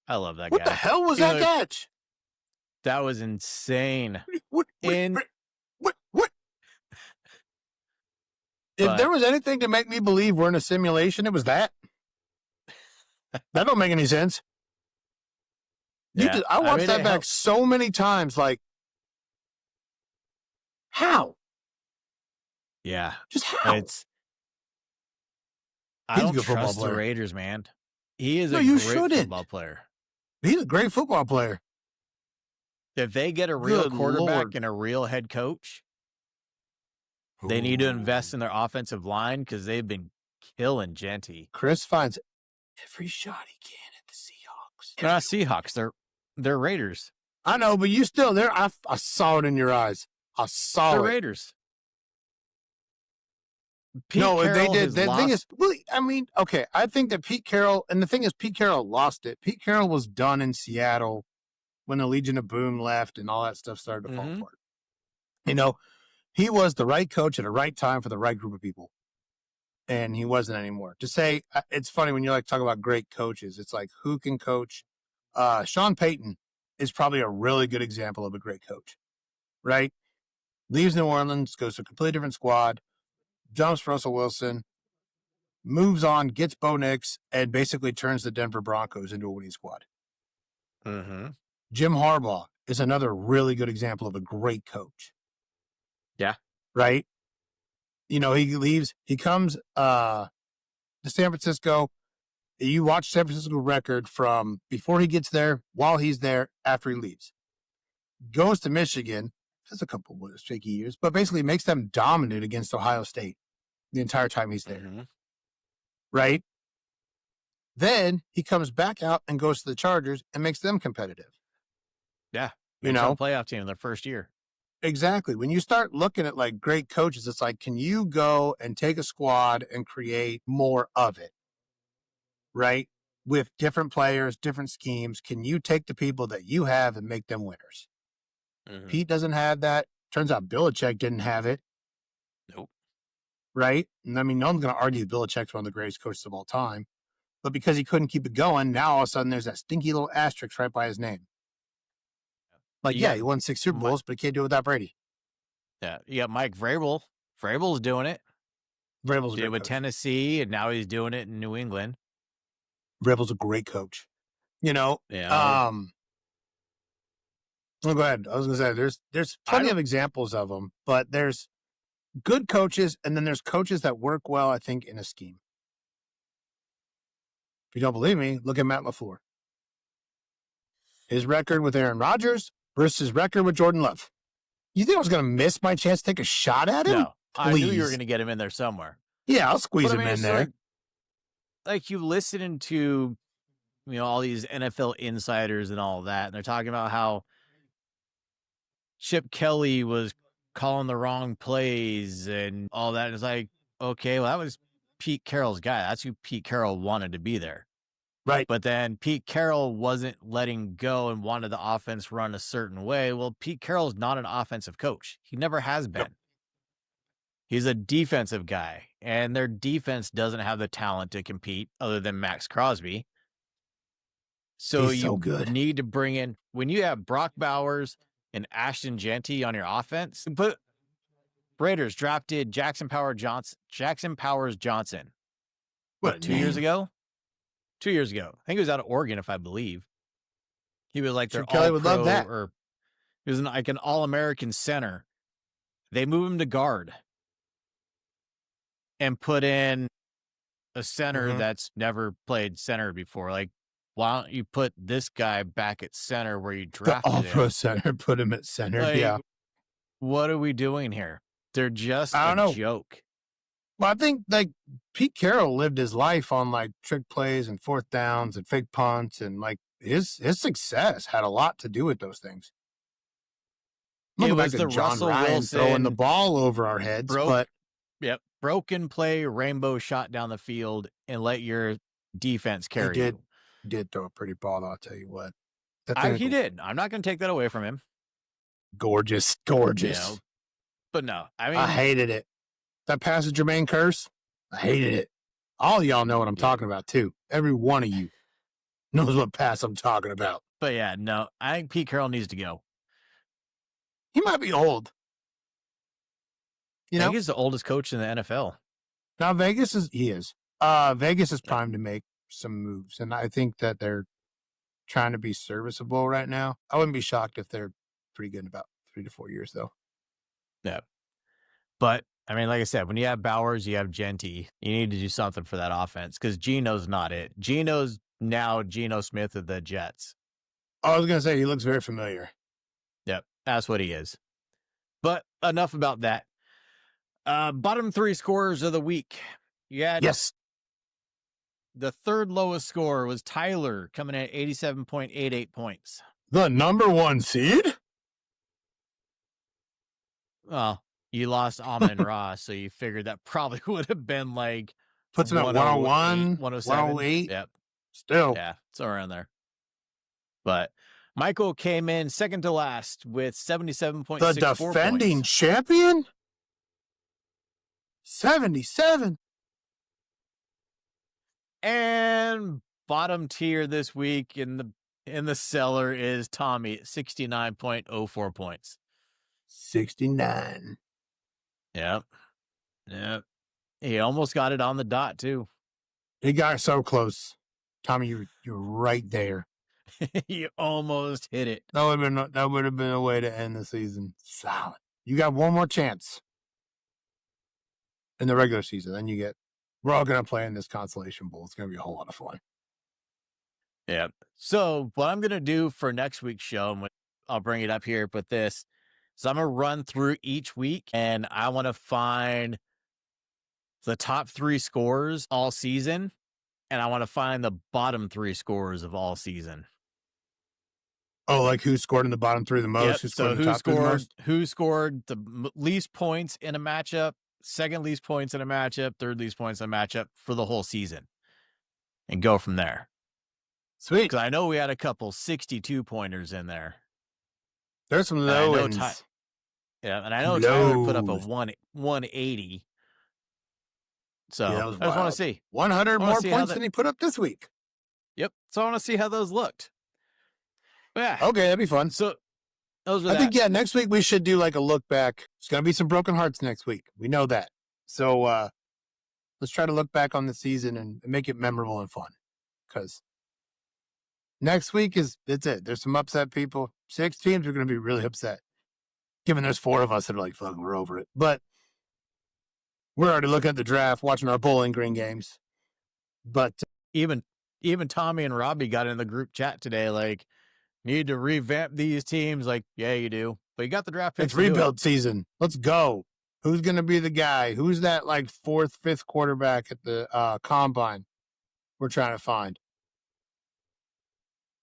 Speaker 1: I love that guy.
Speaker 2: What the hell was that catch?
Speaker 1: That was insane.
Speaker 2: What? If there was anything to make me believe we're in a simulation, it was that. That don't make any sense. I watched that back so many times. Like, how?
Speaker 1: Yeah,
Speaker 2: just how?
Speaker 1: I don't trust the Raiders, man. He is a great football player.
Speaker 2: He's a great football player.
Speaker 1: If they get a real quarterback and a real head coach, they need to invest in their offensive line because they've been killing Genty.
Speaker 2: Chris finds every shot he can at the Seahawks.
Speaker 1: They're not Seahawks. They're Raiders.
Speaker 2: I know, but you still there. I saw it in your eyes. I saw
Speaker 1: the Raiders.
Speaker 2: They did. The thing is, I mean, okay, I think that Pete Carroll, and the thing is, Pete Carroll lost it. Pete Carroll was done in Seattle when the Legion of Boom left and all that stuff started to fall apart. He was the right coach at the right time for the right group of people, and he wasn't anymore. To say, it's funny when you talk about great coaches, it's like, who can coach? Sean Payton is probably a really good example of a great coach, right? Leaves New Orleans, goes to a completely different squad, dumps Russell Wilson, moves on, gets Bo Nix, and basically turns the Denver Broncos into a winning squad.
Speaker 1: Mm-hmm.
Speaker 2: Jim Harbaugh is another really good example of a great coach.
Speaker 1: Yeah.
Speaker 2: Right? he leaves. He comes to San Francisco. You watch San Francisco record from before he gets there, while he's there, after he leaves. Goes to Michigan, has a couple of shaky years, but basically makes them dominant against Ohio State the entire time he's there.
Speaker 1: Mm-hmm.
Speaker 2: Right? Then he comes back out and goes to the Chargers and makes them competitive.
Speaker 1: Yeah.
Speaker 2: You
Speaker 1: Makes them a
Speaker 2: know?
Speaker 1: playoff team in their first year.
Speaker 2: Exactly. When you start looking at like great coaches, it's like, can you go and take a squad and create more of it? Right? With different players, different schemes. Can you take the people that you have and make them winners?
Speaker 1: Mm-hmm.
Speaker 2: Pete doesn't have that. Turns out Belichick didn't have it.
Speaker 1: Nope.
Speaker 2: Right? And I mean, no one's going to argue Belichick's one of the greatest coaches of all time. But because he couldn't keep it going, now all of a sudden there's that stinky little asterisk right by his name. Like,
Speaker 1: Yeah.
Speaker 2: he won 6 Super Bowls, but he can't do it without Brady.
Speaker 1: Yeah. You got Mike Vrabel. Vrabel's doing it.
Speaker 2: Vrabel's a
Speaker 1: Did
Speaker 2: great
Speaker 1: it with
Speaker 2: coach.
Speaker 1: Tennessee, and now he's doing it in New England.
Speaker 2: Vrabel's a great coach.
Speaker 1: Yeah.
Speaker 2: Well, go ahead. I was going to say, there's plenty of examples of them, but there's good coaches, and then there's coaches that work well, I think, in a scheme. If you don't believe me, look at Matt LaFleur. His record with Aaron Rodgers versus his record with Jordan Love. You think I was going to miss my chance to take a shot at him?
Speaker 1: No,
Speaker 2: Please.
Speaker 1: I knew you were going to get him in there somewhere.
Speaker 2: Yeah, I'll squeeze him in there.
Speaker 1: Like you listening to, all these NFL insiders and all that, and they're talking about how Chip Kelly was calling the wrong plays and all that. And it's like, okay, well, that was Pete Carroll's guy. That's who Pete Carroll wanted to be there.
Speaker 2: Right.
Speaker 1: But then Pete Carroll wasn't letting go and wanted the offense run a certain way. Well, Pete Carroll's not an offensive coach. He never has been.
Speaker 2: Yep.
Speaker 1: He's a defensive guy, and their defense doesn't have the talent to compete other than Max Crosby. So
Speaker 2: He's so good.
Speaker 1: Need to bring in, when you have Brock Bowers and Ashton Genty on your offense, but Raiders drafted Jackson Powers Johnson. What, 2 years ago? 2 years ago. I think he was out of Oregon, if I believe. He was like their
Speaker 2: Kelly would love that.
Speaker 1: Or he was like an all-American center. They moved him to guard and put in a center that's never played center before. Like, why don't you put this guy back at center where you drafted him?
Speaker 2: All-pro center, put him at center.
Speaker 1: Like,
Speaker 2: yeah.
Speaker 1: What are we doing here? They're just a joke.
Speaker 2: Well, I think like Pete Carroll lived his life on like trick plays and fourth downs and fake punts, and like his success had a lot to do with those things.
Speaker 1: It was the
Speaker 2: John
Speaker 1: Russell
Speaker 2: Ryan
Speaker 1: Wilson
Speaker 2: throwing the ball over our heads,
Speaker 1: broken play, rainbow shot down the field, and let your defense carry you.
Speaker 2: He did throw a pretty ball, I'll tell you what.
Speaker 1: He did. I'm not going to take that away from him.
Speaker 2: Gorgeous.
Speaker 1: But no, I mean,
Speaker 2: I hated it. That pass of Jermaine Kearse, I hated it. All of y'all know what I'm talking about, too. Every one of you knows what pass I'm talking about.
Speaker 1: But yeah, no, I think Pete Carroll needs to go.
Speaker 2: He might be old.
Speaker 1: I think he's the oldest coach in the NFL.
Speaker 2: Now, Vegas is primed to make some moves, and I think that they're trying to be serviceable right now. I wouldn't be shocked if they're pretty good in about 3 to 4 years, though.
Speaker 1: Yeah. But, I mean, like I said, when you have Bowers, you have Genty, you need to do something for that offense because Geno's not it. Geno's now Geno Smith of the Jets.
Speaker 2: I was going to say, he looks very familiar.
Speaker 1: Yep, that's what he is. But enough about that. Bottom 3 scorers of the week.
Speaker 2: Yes.
Speaker 1: The third lowest score was Tyler, coming at 87.88 points.
Speaker 2: The number 1 seed?
Speaker 1: Well, you lost Amon Ra, so you figured that probably would have been like
Speaker 2: puts him at 101,
Speaker 1: 108. Yep.
Speaker 2: Still.
Speaker 1: Yeah, it's around there. But Michael came in second to last with 77.64
Speaker 2: The defending champion? 77.
Speaker 1: And bottom tier this week in the cellar is Tommy at 69.04 points.
Speaker 2: 69.
Speaker 1: Yep. He almost got it on the dot too.
Speaker 2: He got so close. Tommy, you're right there.
Speaker 1: You almost hit it.
Speaker 2: That would have been a way to end the season. Solid. You got one more chance. in the regular season. Then we're all going to play in this consolation bowl. It's going to be a whole lot of fun.
Speaker 1: Yeah. So what I'm gonna do for next week's show, and I'll bring it up here, but this, so I'm gonna run through each week, and I want to find the top 3 scores all season, and I want to find the bottom 3 scores of all season.
Speaker 2: Oh, like who scored in the bottom 3 the most?
Speaker 1: Yep.
Speaker 2: Who scored
Speaker 1: So
Speaker 2: in the top 3 the most?
Speaker 1: who scored the least points in a matchup, second least points in a matchup, third least points in a matchup for the whole season, and go from there.
Speaker 2: Sweet.
Speaker 1: Because I know we had a couple 62 pointers in there.
Speaker 2: There's some low ends.
Speaker 1: Yeah, and I know Tyler put up a 180. So
Speaker 2: Yeah,
Speaker 1: I just want to see
Speaker 2: 100 more points than he put up this week.
Speaker 1: Yep. So I want to see how those looked. But yeah.
Speaker 2: Okay, that'd be fun.
Speaker 1: So
Speaker 2: I think next week we should do like a look back. There's gonna be some broken hearts next week. We know that. So let's try to look back on the season and make it memorable and fun. Because next week it's it. There's some upset people. 6 teams are gonna be really upset. Given there's 4 of us that are like, fuck, we're over it. But we're already looking at the draft, watching our Bowling Green games. But
Speaker 1: even Tommy and Robbie got in the group chat today, like, need to revamp these teams. Like, yeah, you do. But you got the draft picks.
Speaker 2: It's rebuild season. Let's go. Who's going to be the guy? Who's that like 4th, 5th quarterback at the combine we're trying to find?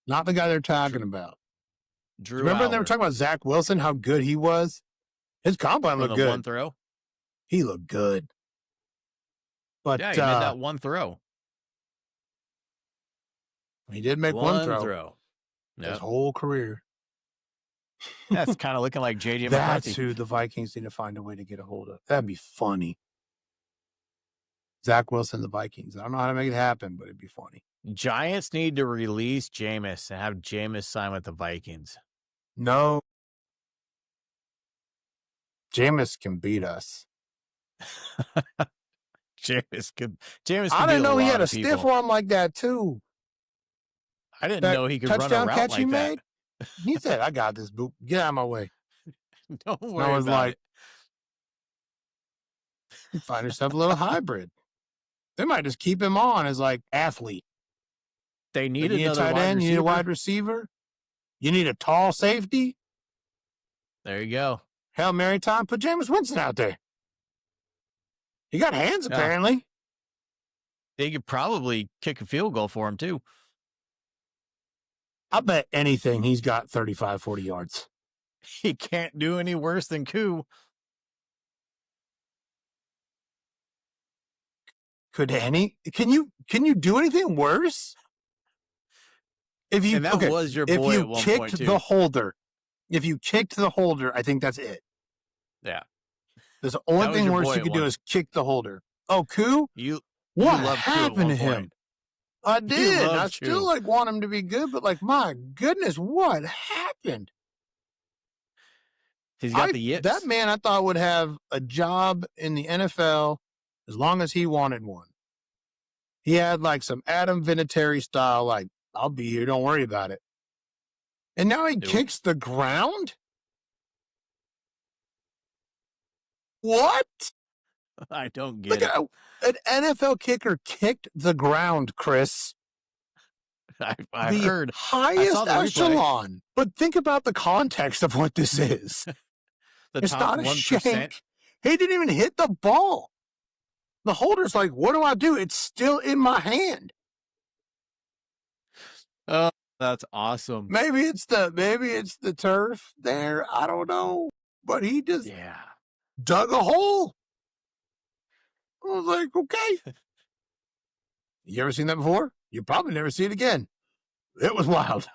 Speaker 2: Not the guy they're talking about.
Speaker 1: Drew
Speaker 2: Remember
Speaker 1: Aller.
Speaker 2: they were talking about Zach Wilson, how good he was? His combine looked good.
Speaker 1: One throw?
Speaker 2: He looked good. But
Speaker 1: yeah, he made that one throw.
Speaker 2: He did make one throw.
Speaker 1: Yep.
Speaker 2: His whole career.
Speaker 1: That's kind of looking like JJ McCarthy.
Speaker 2: That's who the Vikings need to find a way to get a hold of. That'd be funny. Zach Wilson, the Vikings. I don't know how to make it happen, but it'd be funny.
Speaker 1: Giants need to release Jameis and have Jameis sign with the Vikings.
Speaker 2: No. Jameis can beat us.
Speaker 1: Jameis can
Speaker 2: I didn't know he had a stiff arm like that, too.
Speaker 1: I didn't know he could run a route
Speaker 2: catch
Speaker 1: like
Speaker 2: he
Speaker 1: that.
Speaker 2: Made? He said, I got this, boop. Get out of my way.
Speaker 1: Don't worry about
Speaker 2: it. Find yourself a little hybrid. They might just keep him on as like athlete.
Speaker 1: They need
Speaker 2: a tight end. You need a wide receiver. You need a tall safety.
Speaker 1: There you go.
Speaker 2: Hail Mary time. Put Jameis Winston out there. He got hands, apparently.
Speaker 1: They could probably kick a field goal for him, too.
Speaker 2: I bet anything he's got 35, 40 yards.
Speaker 1: He can't do any worse than Koo.
Speaker 2: Can you do anything worse? If you
Speaker 1: was your boy
Speaker 2: if you
Speaker 1: at one
Speaker 2: kicked
Speaker 1: point, too.
Speaker 2: the holder, I think that's it.
Speaker 1: Yeah.
Speaker 2: There's the only thing worse you could do is kick the holder. Oh, Koo? What happened to him? I did. I still want him to be good, but my goodness, what happened?
Speaker 1: He's got the yips.
Speaker 2: That man I thought would have a job in the NFL as long as he wanted one. He had some Adam Vinatieri style, I'll be here, don't worry about it. And now he kicks the ground? What?
Speaker 1: I don't get it.
Speaker 2: An NFL kicker kicked the ground, Chris.
Speaker 1: I heard.
Speaker 2: Highest echelon. But think about the context of what this is. It's not a 1%. Shank. He didn't even hit the ball. The holder's like, what do I do? It's still in my hand.
Speaker 1: Oh, that's awesome.
Speaker 2: Maybe it's the turf there. I don't know. But he just dug a hole. I was like, okay. You ever seen that before? You probably never see it again. It was wild.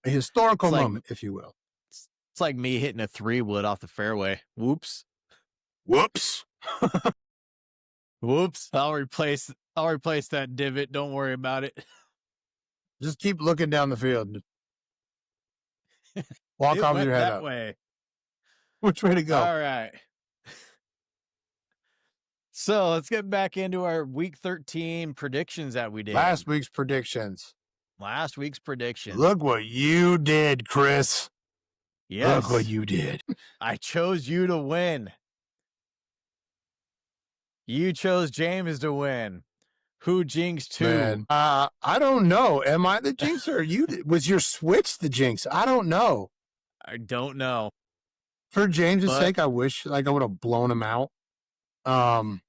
Speaker 2: A historical moment, if you will.
Speaker 1: It's like me hitting a 3-wood off the fairway. Whoops.
Speaker 2: Whoops.
Speaker 1: Whoops. I'll replace that divot. Don't worry about it.
Speaker 2: Just keep looking down the field. Walk off with your head up.
Speaker 1: Way.
Speaker 2: Which way to go?
Speaker 1: All right. So let's get back into our week 13 predictions that we did.
Speaker 2: Last week's predictions.
Speaker 1: Look
Speaker 2: what you did, Chris.
Speaker 1: Yes.
Speaker 2: Look what you did.
Speaker 1: I chose you to win. You chose James to win. Who jinxed who?
Speaker 2: Man, I don't know. Am I the jinx or you? Was your switch the jinx? I don't know.
Speaker 1: I don't know.
Speaker 2: For James's
Speaker 1: But
Speaker 2: sake, I wish like I would have blown him out. Um,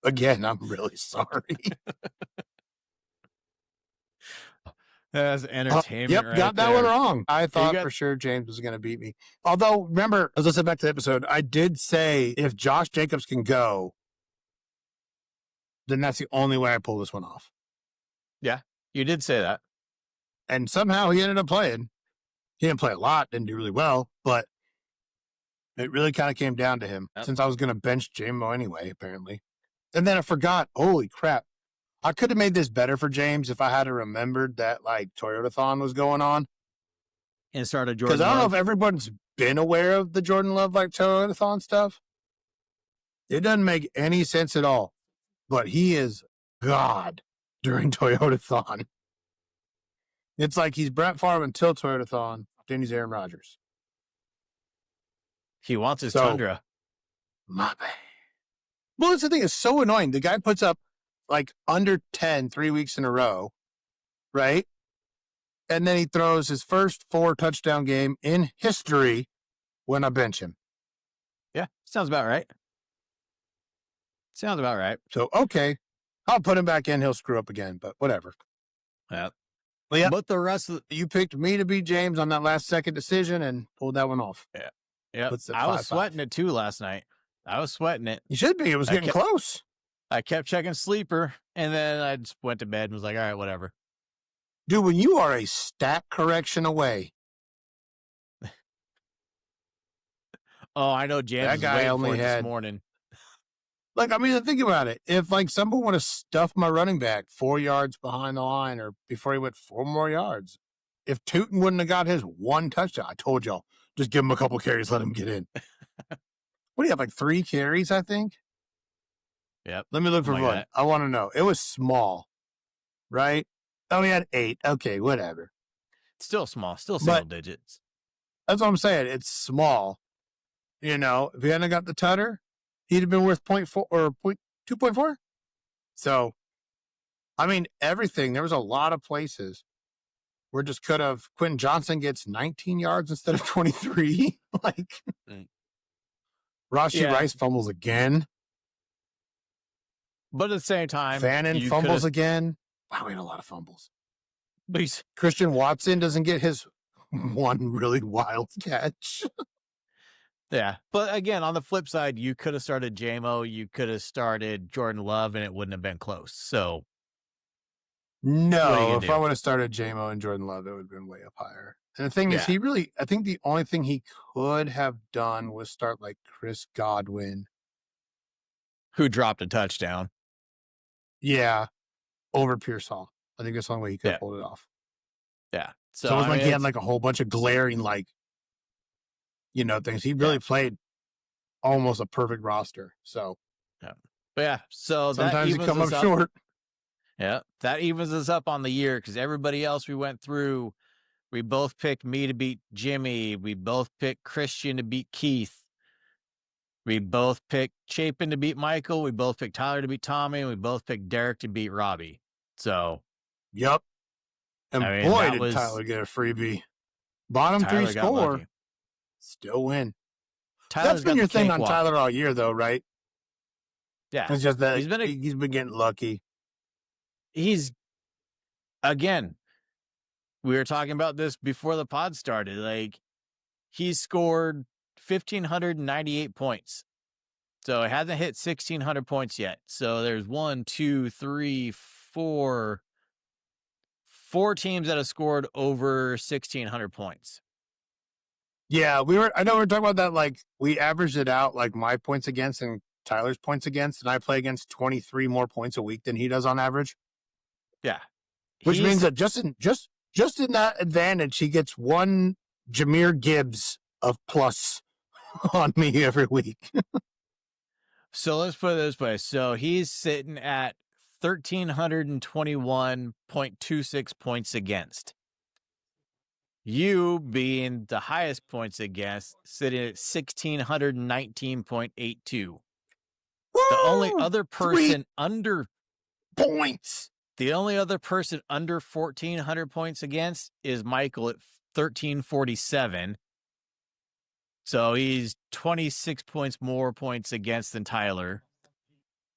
Speaker 2: again, I'm really sorry.
Speaker 1: that's entertainment
Speaker 2: Yep,
Speaker 1: right
Speaker 2: got that one
Speaker 1: there.
Speaker 2: wrong. I
Speaker 1: You
Speaker 2: thought
Speaker 1: got
Speaker 2: for sure James was going to beat me. Although, remember, as I said back to the episode, I did say if Josh Jacobs can go, then that's the only way I pull this one off.
Speaker 1: yeah, you did say that.
Speaker 2: And somehow he ended up playing. He didn't play a lot, didn't do really well, but it really kind of came down to him
Speaker 1: Yep.
Speaker 2: since I was going to bench JMO anyway, apparently. And then I forgot, holy crap. I could have made this better for James if I had remembered that like Toyotathon was going on.
Speaker 1: And started
Speaker 2: Because
Speaker 1: Jordan
Speaker 2: I don't know
Speaker 1: Love.
Speaker 2: if everyone's been aware of the Jordan Love like Toyotathon stuff. It doesn't make any sense at all. But he is God during Toyotathon. It's like he's Brett Favre until Toyotathon, then he's Aaron Rodgers.
Speaker 1: He wants his
Speaker 2: So,
Speaker 1: Tundra.
Speaker 2: my bad. Well, that's the thing. It's so annoying. The guy puts up like under 10 3 weeks in a row, right? And then he throws his first 4 touchdown game in history when I bench him.
Speaker 1: Yeah, sounds about right. Sounds about right.
Speaker 2: So, okay, I'll put him back in. He'll screw up again, but whatever.
Speaker 1: Yeah.
Speaker 2: But yeah,
Speaker 1: But the rest of
Speaker 2: you picked me to beat James on that last second decision and pulled that one off.
Speaker 1: yeah,
Speaker 2: Puts it
Speaker 1: I was
Speaker 2: 5-5.
Speaker 1: sweating it too last night. I was sweating it.
Speaker 2: You should be. It was getting close.
Speaker 1: I kept checking sleeper, and then I just went to bed and was like, all right, whatever.
Speaker 2: Dude, when you are a stat correction away,
Speaker 1: Oh, I know James
Speaker 2: that
Speaker 1: was
Speaker 2: guy
Speaker 1: waiting
Speaker 2: only
Speaker 1: for it
Speaker 2: had
Speaker 1: this morning.
Speaker 2: like, I mean, think about it. If like someone would have stuffed my running back 4 yards behind the line or before he went 4 more yards, if Tootin wouldn't have got his 1 touchdown, I told y'all, just give him a couple carries, let him get in. What do you have, like 3 carries, I think?
Speaker 1: Yep.
Speaker 2: Let me look for
Speaker 1: Like
Speaker 2: one.
Speaker 1: that.
Speaker 2: I want to know. It was small, right? Oh, he had 8. Okay, whatever.
Speaker 1: Still small, still single digits.
Speaker 2: That's what I'm saying. It's small. You know, if he hadn't got the tutter, he'd have been worth 0.4 or 2.4. So, I mean, everything. There was a lot of places where just could have Quentin Johnson gets 19 yards instead of 23. Like, Rashee Rice fumbles again.
Speaker 1: But at the same time,
Speaker 2: Fannin fumbles again. Wow, we had a lot of fumbles. Christian Watson doesn't get his one really wild catch.
Speaker 1: Yeah. But again, on the flip side, you could have started JMO, you could have started Jordan Love, and it wouldn't have been close. So,
Speaker 2: no, if I would have started JMO and Jordan Love, it would have been way up higher. And the thing is, I think the only thing he could have done was start like Chris Godwin,
Speaker 1: who dropped a touchdown.
Speaker 2: Yeah, over Pearsall. I think that's the only way he could have pulled it off.
Speaker 1: Yeah.
Speaker 2: So it was like he had like a whole bunch of glaring, like, you know, things. He really played almost a perfect roster. So,
Speaker 1: yeah. But yeah, so
Speaker 2: sometimes you come up short.
Speaker 1: Yeah, that evens us up on the year because everybody else we went through, we both picked me to beat Jimmy. We both picked Christian to beat Keith. We both picked Chapin to beat Michael. We both picked Tyler to beat Tommy. And we both picked Derek to beat Robbie. So,
Speaker 2: yep. And
Speaker 1: I mean,
Speaker 2: boy, did Tyler get a freebie. Bottom
Speaker 1: Tyler
Speaker 2: 3 score, still win.
Speaker 1: Tyler's
Speaker 2: That's been your thing on Tyler all year, though, right?
Speaker 1: Yeah.
Speaker 2: It's just that he's been getting lucky.
Speaker 1: Again, we were talking about this before the pod started. Like, he's scored 1,598 points. So it hasn't hit 1,600 points yet. So there's 4 teams that have scored over 1,600 points.
Speaker 2: Yeah, I know we were talking about that. Like, we averaged it out, like my points against and Tyler's points against, and I play against 23 more points a week than he does on average.
Speaker 1: Yeah.
Speaker 2: Which means that just in that advantage, he gets 1 Jahmyr Gibbs of plus on me every week.
Speaker 1: So let's put it this way. So he's sitting at 1,321.26 points against. You being the highest points against, sitting at 1,619.82. The only
Speaker 2: Woo!
Speaker 1: other
Speaker 2: 3
Speaker 1: person under
Speaker 2: points.
Speaker 1: the only other person under 1,400 points against is Michael at 1,347. So he's 26 more points against than Tyler.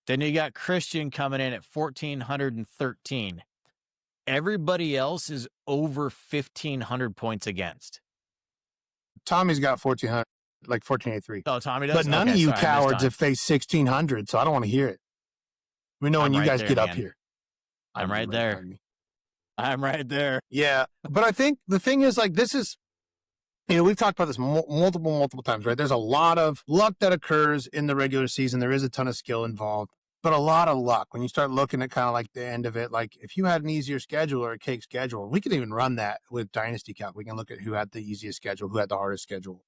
Speaker 1: Then you got Christian coming in at 1,413. Everybody else is over 1,500 points against.
Speaker 2: Tommy's got 1,400, like 1,483.
Speaker 1: Oh, Tommy does?
Speaker 2: But none
Speaker 1: Okay,
Speaker 2: of you
Speaker 1: sorry, I missed
Speaker 2: cowards
Speaker 1: on.
Speaker 2: have faced 1,600, so I don't want to hear it. We know when
Speaker 1: I'm
Speaker 2: you
Speaker 1: right
Speaker 2: guys
Speaker 1: there,
Speaker 2: get up
Speaker 1: man.
Speaker 2: here.
Speaker 1: I'm right
Speaker 2: in
Speaker 1: there.
Speaker 2: front of me.
Speaker 1: I'm right there.
Speaker 2: Yeah, but I think the thing is, like, this is, we've talked about this multiple times, right? There's a lot of luck that occurs in the regular season. There is a ton of skill involved, but a lot of luck when you start looking at kind of like the end of it. Like, if you had an easier schedule or a cake schedule, we could even run that with Dynasty Calc. We can look at who had the easiest schedule, who had the hardest schedule.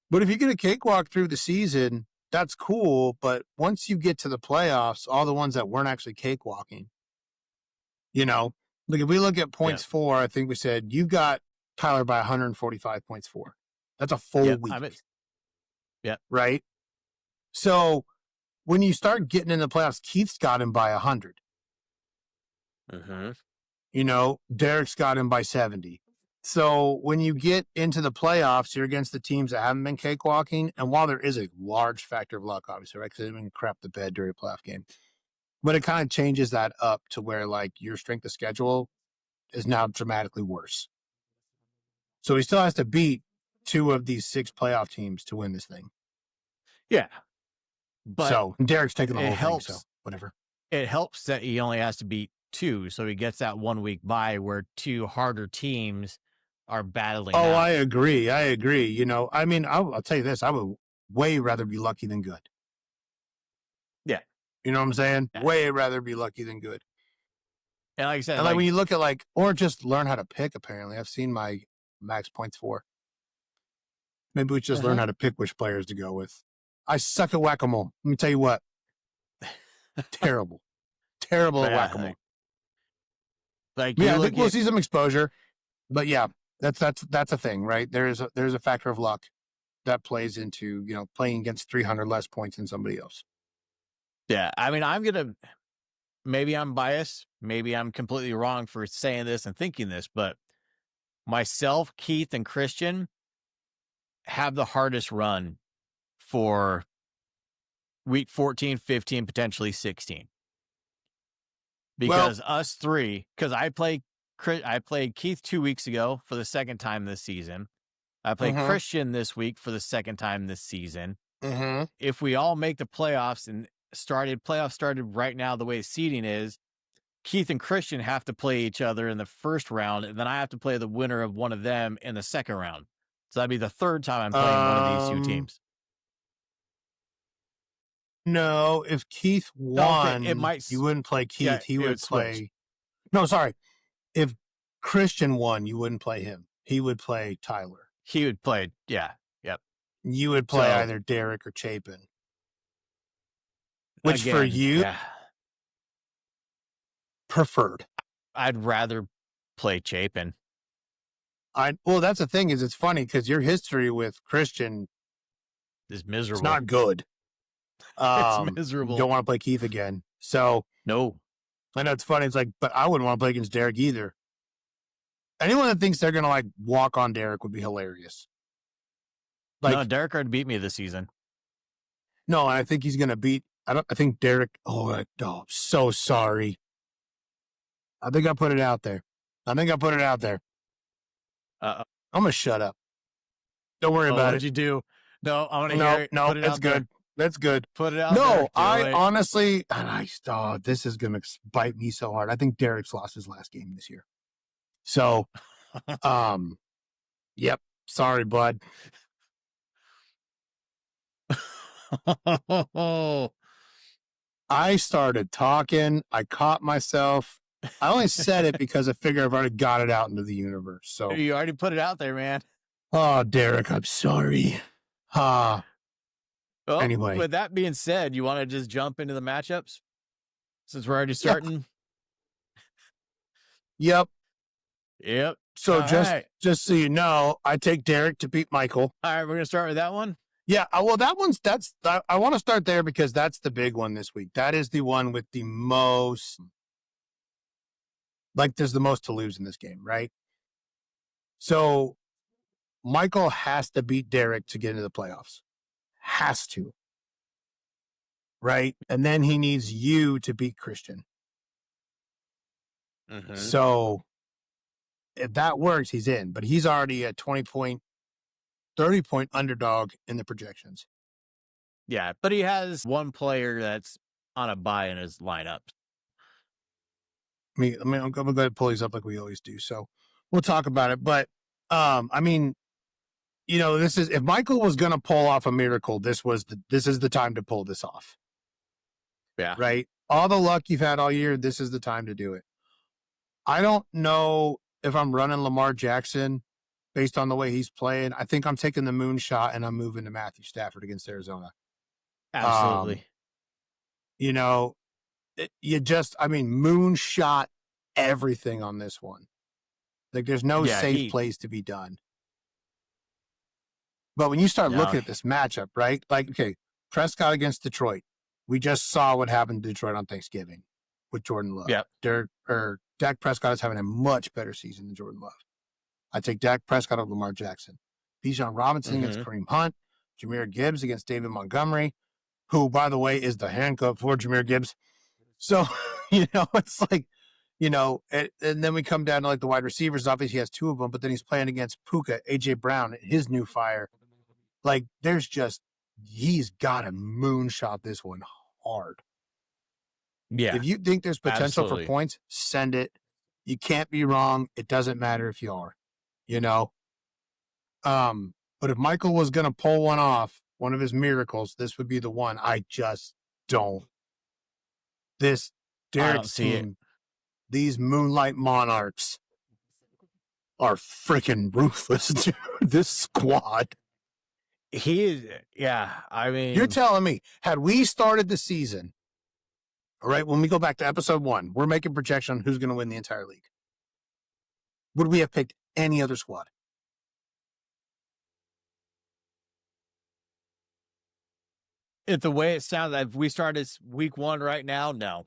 Speaker 2: But if you get a cakewalk through the season, that's cool. But once you get to the playoffs, all the ones that weren't actually cakewalking, like if we look at points for, I think we said you got Tyler by 145 points for. That's a full week. Right? So when you start getting in the playoffs, Keith's got him by 100. Derek's got him by 70. So when you get into the playoffs, you're against the teams that haven't been cakewalking. And while there is a large factor of luck, obviously, right? Because they've been crap the bed during a playoff game. But it kind of changes that up to where, like, your strength of schedule is now dramatically worse. So he still has to beat 2 of these 6 playoff teams to win this thing.
Speaker 1: Yeah. But
Speaker 2: so Derek's taking the whole
Speaker 1: helps,
Speaker 2: thing, so whatever.
Speaker 1: It helps that he only has to beat 2, so he gets that 1 week bye where 2 harder teams are battling out.
Speaker 2: I agree. I mean, I'll tell you this. I would way rather be lucky than good.
Speaker 1: Yeah.
Speaker 2: You know what I'm saying? Yeah. Way rather be lucky than good.
Speaker 1: And like I said,
Speaker 2: and like when you look at or just learn how to pick, apparently. I've seen my max points for. Maybe we just learn how to pick which players to go with. I suck at whack-a-mole. Let me tell you what. Terrible. Terrible at whack-a-mole. I think we'll see some exposure. But yeah, that's a thing, right? There's a factor of luck that plays into, playing against 300 less points than somebody else.
Speaker 1: Yeah, I mean, maybe I'm biased, maybe I'm completely wrong for saying this and thinking this, but myself, Keith, and Christian have the hardest run for week 14, 15, potentially 16. Because us three, because I played Keith 2 weeks ago for the second time this season. I played Christian this week for the second time this season. If we all make the playoffs and playoffs started right now, the way seeding is, Keith and Christian have to play each other in the first round, and then I have to play the winner of one of them in the second round. So that'd be the third time I'm playing one of these 2 teams.
Speaker 2: No, if Keith won, you wouldn't play Keith.
Speaker 1: Yeah,
Speaker 2: he would play. Switch. No, sorry. If Christian won, you wouldn't play him. He would play Tyler.
Speaker 1: He would play, yeah. Yep.
Speaker 2: You would play either Derek or Chapin. Which again, for you, preferred.
Speaker 1: I'd rather play Chapin.
Speaker 2: Well, that's the thing is it's funny because your history with Christian
Speaker 1: is miserable.
Speaker 2: It's not good.
Speaker 1: It's miserable.
Speaker 2: You don't want to play Keith again. So
Speaker 1: no.
Speaker 2: I know it's funny. It's like, but I wouldn't want to play against Derek either. Anyone that thinks they're going to walk on Derek would be hilarious.
Speaker 1: No, Derek already beat me this season.
Speaker 2: No, I think he's going to beat. I think Derek. I'm so sorry. I think I put it out there. I'm going to shut up. Don't worry about it.
Speaker 1: What'd you do? No, I want to hear it.
Speaker 2: No, that's good. That's good.
Speaker 1: Put it out
Speaker 2: there.
Speaker 1: No,
Speaker 2: I honestly, this is going to bite me so hard. I think Derek's lost his last game this year. So, yep. Sorry, bud. I started talking. I caught myself. I only said it because I figure I've already got it out into the universe. So
Speaker 1: you already put it out there, man.
Speaker 2: Oh, Derek, I'm sorry.
Speaker 1: Well,
Speaker 2: anyway,
Speaker 1: with that being said, you want to just jump into the matchups since we're already starting?
Speaker 2: Yep. So
Speaker 1: All
Speaker 2: just so you know, I take Derek to beat Michael.
Speaker 1: All right, we're gonna start with that one.
Speaker 2: Yeah, well, I want to start there because that's the big one this week. That is the one with the most, like, there's the most to lose in this game, right? So Michael has to beat Derek to get into the playoffs. Has to, right? And then he needs you to beat Christian.
Speaker 1: Mm-hmm.
Speaker 2: So if that works, he's in. But he's already a 20-point, 30-point underdog in the projections.
Speaker 1: Yeah, but he has one player that's on a bye in his lineup.
Speaker 2: I'm going to go ahead and pull these up like we always do. So we'll talk about it. But I mean, this is, if Michael was going to pull off a miracle, this is the time to pull this off.
Speaker 1: Yeah.
Speaker 2: Right? All the luck you've had all year, this is the time to do it. I don't know if I'm running Lamar Jackson based on the way he's playing. I think I'm taking the moonshot and I'm moving to Matthew Stafford against Arizona.
Speaker 1: Absolutely.
Speaker 2: Moonshot everything on this one. Like, there's no safe place to be done. But when you start looking at this matchup, right? Like, okay, Prescott against Detroit. We just saw what happened to Detroit on Thanksgiving with Jordan Love.
Speaker 1: Yep.
Speaker 2: Dak Prescott is having a much better season than Jordan Love. I take Dak Prescott over Lamar Jackson. Bijan Robinson against Kareem Hunt. Jahmyr Gibbs against David Montgomery, who, by the way, is the handcuff for Jahmyr Gibbs. So, it's like, and then we come down to like the wide receivers. Obviously, he has two of them, but then he's playing against Puka, A.J. Brown, his new fire. Like, he's got to moonshot this one hard.
Speaker 1: Yeah.
Speaker 2: If you think there's potential for points, send it. You can't be wrong. It doesn't matter if you are, But if Michael was going to pull one off, one of his miracles, this would be the one. I just don't. This Derek's team, these Moonlight Monarchs are freaking ruthless, dude. This squad.
Speaker 1: He is, yeah. I mean,
Speaker 2: you're telling me, had we started the season, all right, when we go back to episode 1, we're making projection on who's going to win the entire league. Would we have picked any other squad?
Speaker 1: If the way it sounds, if we started week 1 right now, no.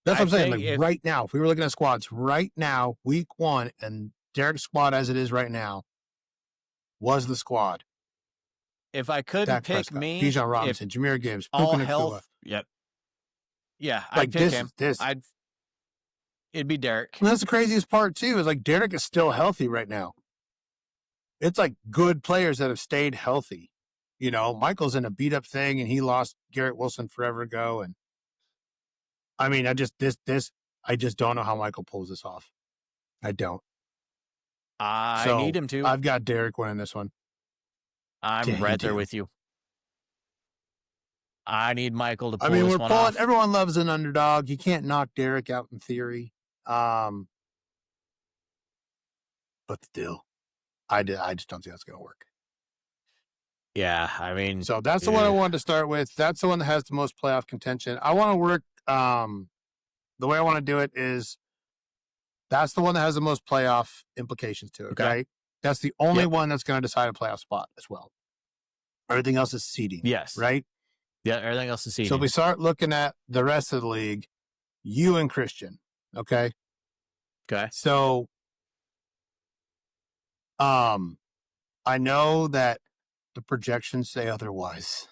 Speaker 2: That's what I'm saying. Like, right now, if we were looking at squads right now, week 1, and Derek's squad as it is right now was the squad.
Speaker 1: If I couldn't
Speaker 2: Dak
Speaker 1: pick
Speaker 2: Prescott,
Speaker 1: me,
Speaker 2: Bijan Robinson, Jahmyr Gibbs,
Speaker 1: all
Speaker 2: Puka
Speaker 1: health,
Speaker 2: Nacua.
Speaker 1: yep. Yeah,
Speaker 2: like,
Speaker 1: I'd pick him. It'd be Derek.
Speaker 2: And that's the craziest part, too, is like Derek is still healthy right now. It's like good players that have stayed healthy. Michael's in a beat-up thing, and he lost Garrett Wilson forever ago. And I mean, I just don't know how Michael pulls this off. I don't.
Speaker 1: I need him to.
Speaker 2: I've got Derek winning this one.
Speaker 1: I'm right there with you. I need Michael to pull this one off.
Speaker 2: Everyone loves an underdog. You can't knock Derek out in theory. But still, I just don't think that's going to work.
Speaker 1: Yeah, I mean.
Speaker 2: So that's the one I wanted to start with. That's the one that has the most playoff contention. I want to work. The way I want to do it is that's the one that has the most playoff implications to it, right? That's the only one that's going to decide a playoff spot as well. Everything else is seeding.
Speaker 1: Yes.
Speaker 2: Right?
Speaker 1: Yeah, everything else is seeding.
Speaker 2: So if we start looking at the rest of the league, you and Christian, okay?
Speaker 1: Okay.
Speaker 2: So I know that the projections say otherwise,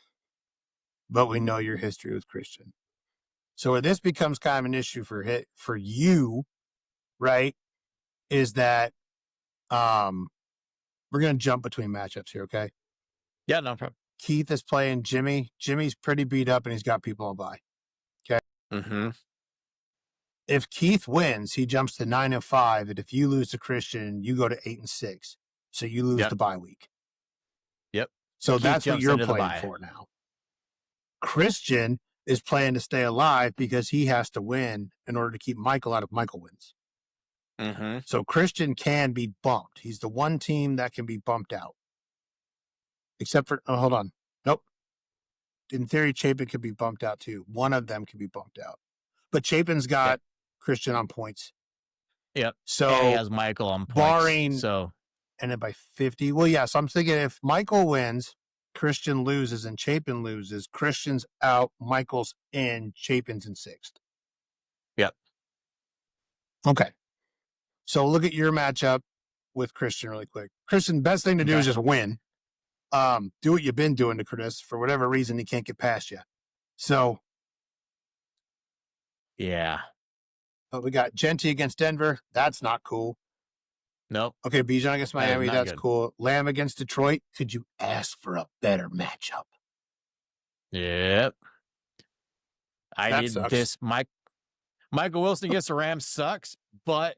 Speaker 2: but we know your history with Christian. So where this becomes kind of an issue for you, right, is that we're going to jump between matchups here, okay?
Speaker 1: Yeah, no problem.
Speaker 2: Keith is playing Jimmy. Jimmy's pretty beat up, and he's got people on bye. Okay?
Speaker 1: Mm-hmm.
Speaker 2: If Keith wins, he jumps to 9-5, and if you lose to Christian, you go to 8-6. So you lose the bye week.
Speaker 1: Yep.
Speaker 2: So that's what you're playing for now. Christian is playing to stay alive because he has to win in order to keep Michael out if Michael wins.
Speaker 1: Mm-hmm.
Speaker 2: So Christian can be bumped. He's the one team that can be bumped out. Except for, hold on. Nope. In theory, Chapin could be bumped out too. One of them could be bumped out. But Chapin's got Christian on points.
Speaker 1: Yep.
Speaker 2: So
Speaker 1: and he has Michael on points.
Speaker 2: and then by 50. Well, yeah. So I'm thinking if Michael wins, Christian loses, and Chapin loses, Christian's out, Michael's in, Chapin's in sixth.
Speaker 1: Yep.
Speaker 2: Okay. So look at your matchup with Christian really quick. Christian, best thing to do
Speaker 1: Okay.
Speaker 2: is just win. Do what you've been doing to Chris. For whatever reason, he can't get past you. So
Speaker 1: Yeah.
Speaker 2: we got Genty against Denver. That's not cool.
Speaker 1: Nope.
Speaker 2: Okay, Bijan against
Speaker 1: That is
Speaker 2: Miami.
Speaker 1: not
Speaker 2: That's
Speaker 1: good.
Speaker 2: cool. Lamb against Detroit. Could you ask for a better matchup?
Speaker 1: Yep. I
Speaker 2: That
Speaker 1: need
Speaker 2: sucks.
Speaker 1: this. Michael Wilson against the Rams sucks, but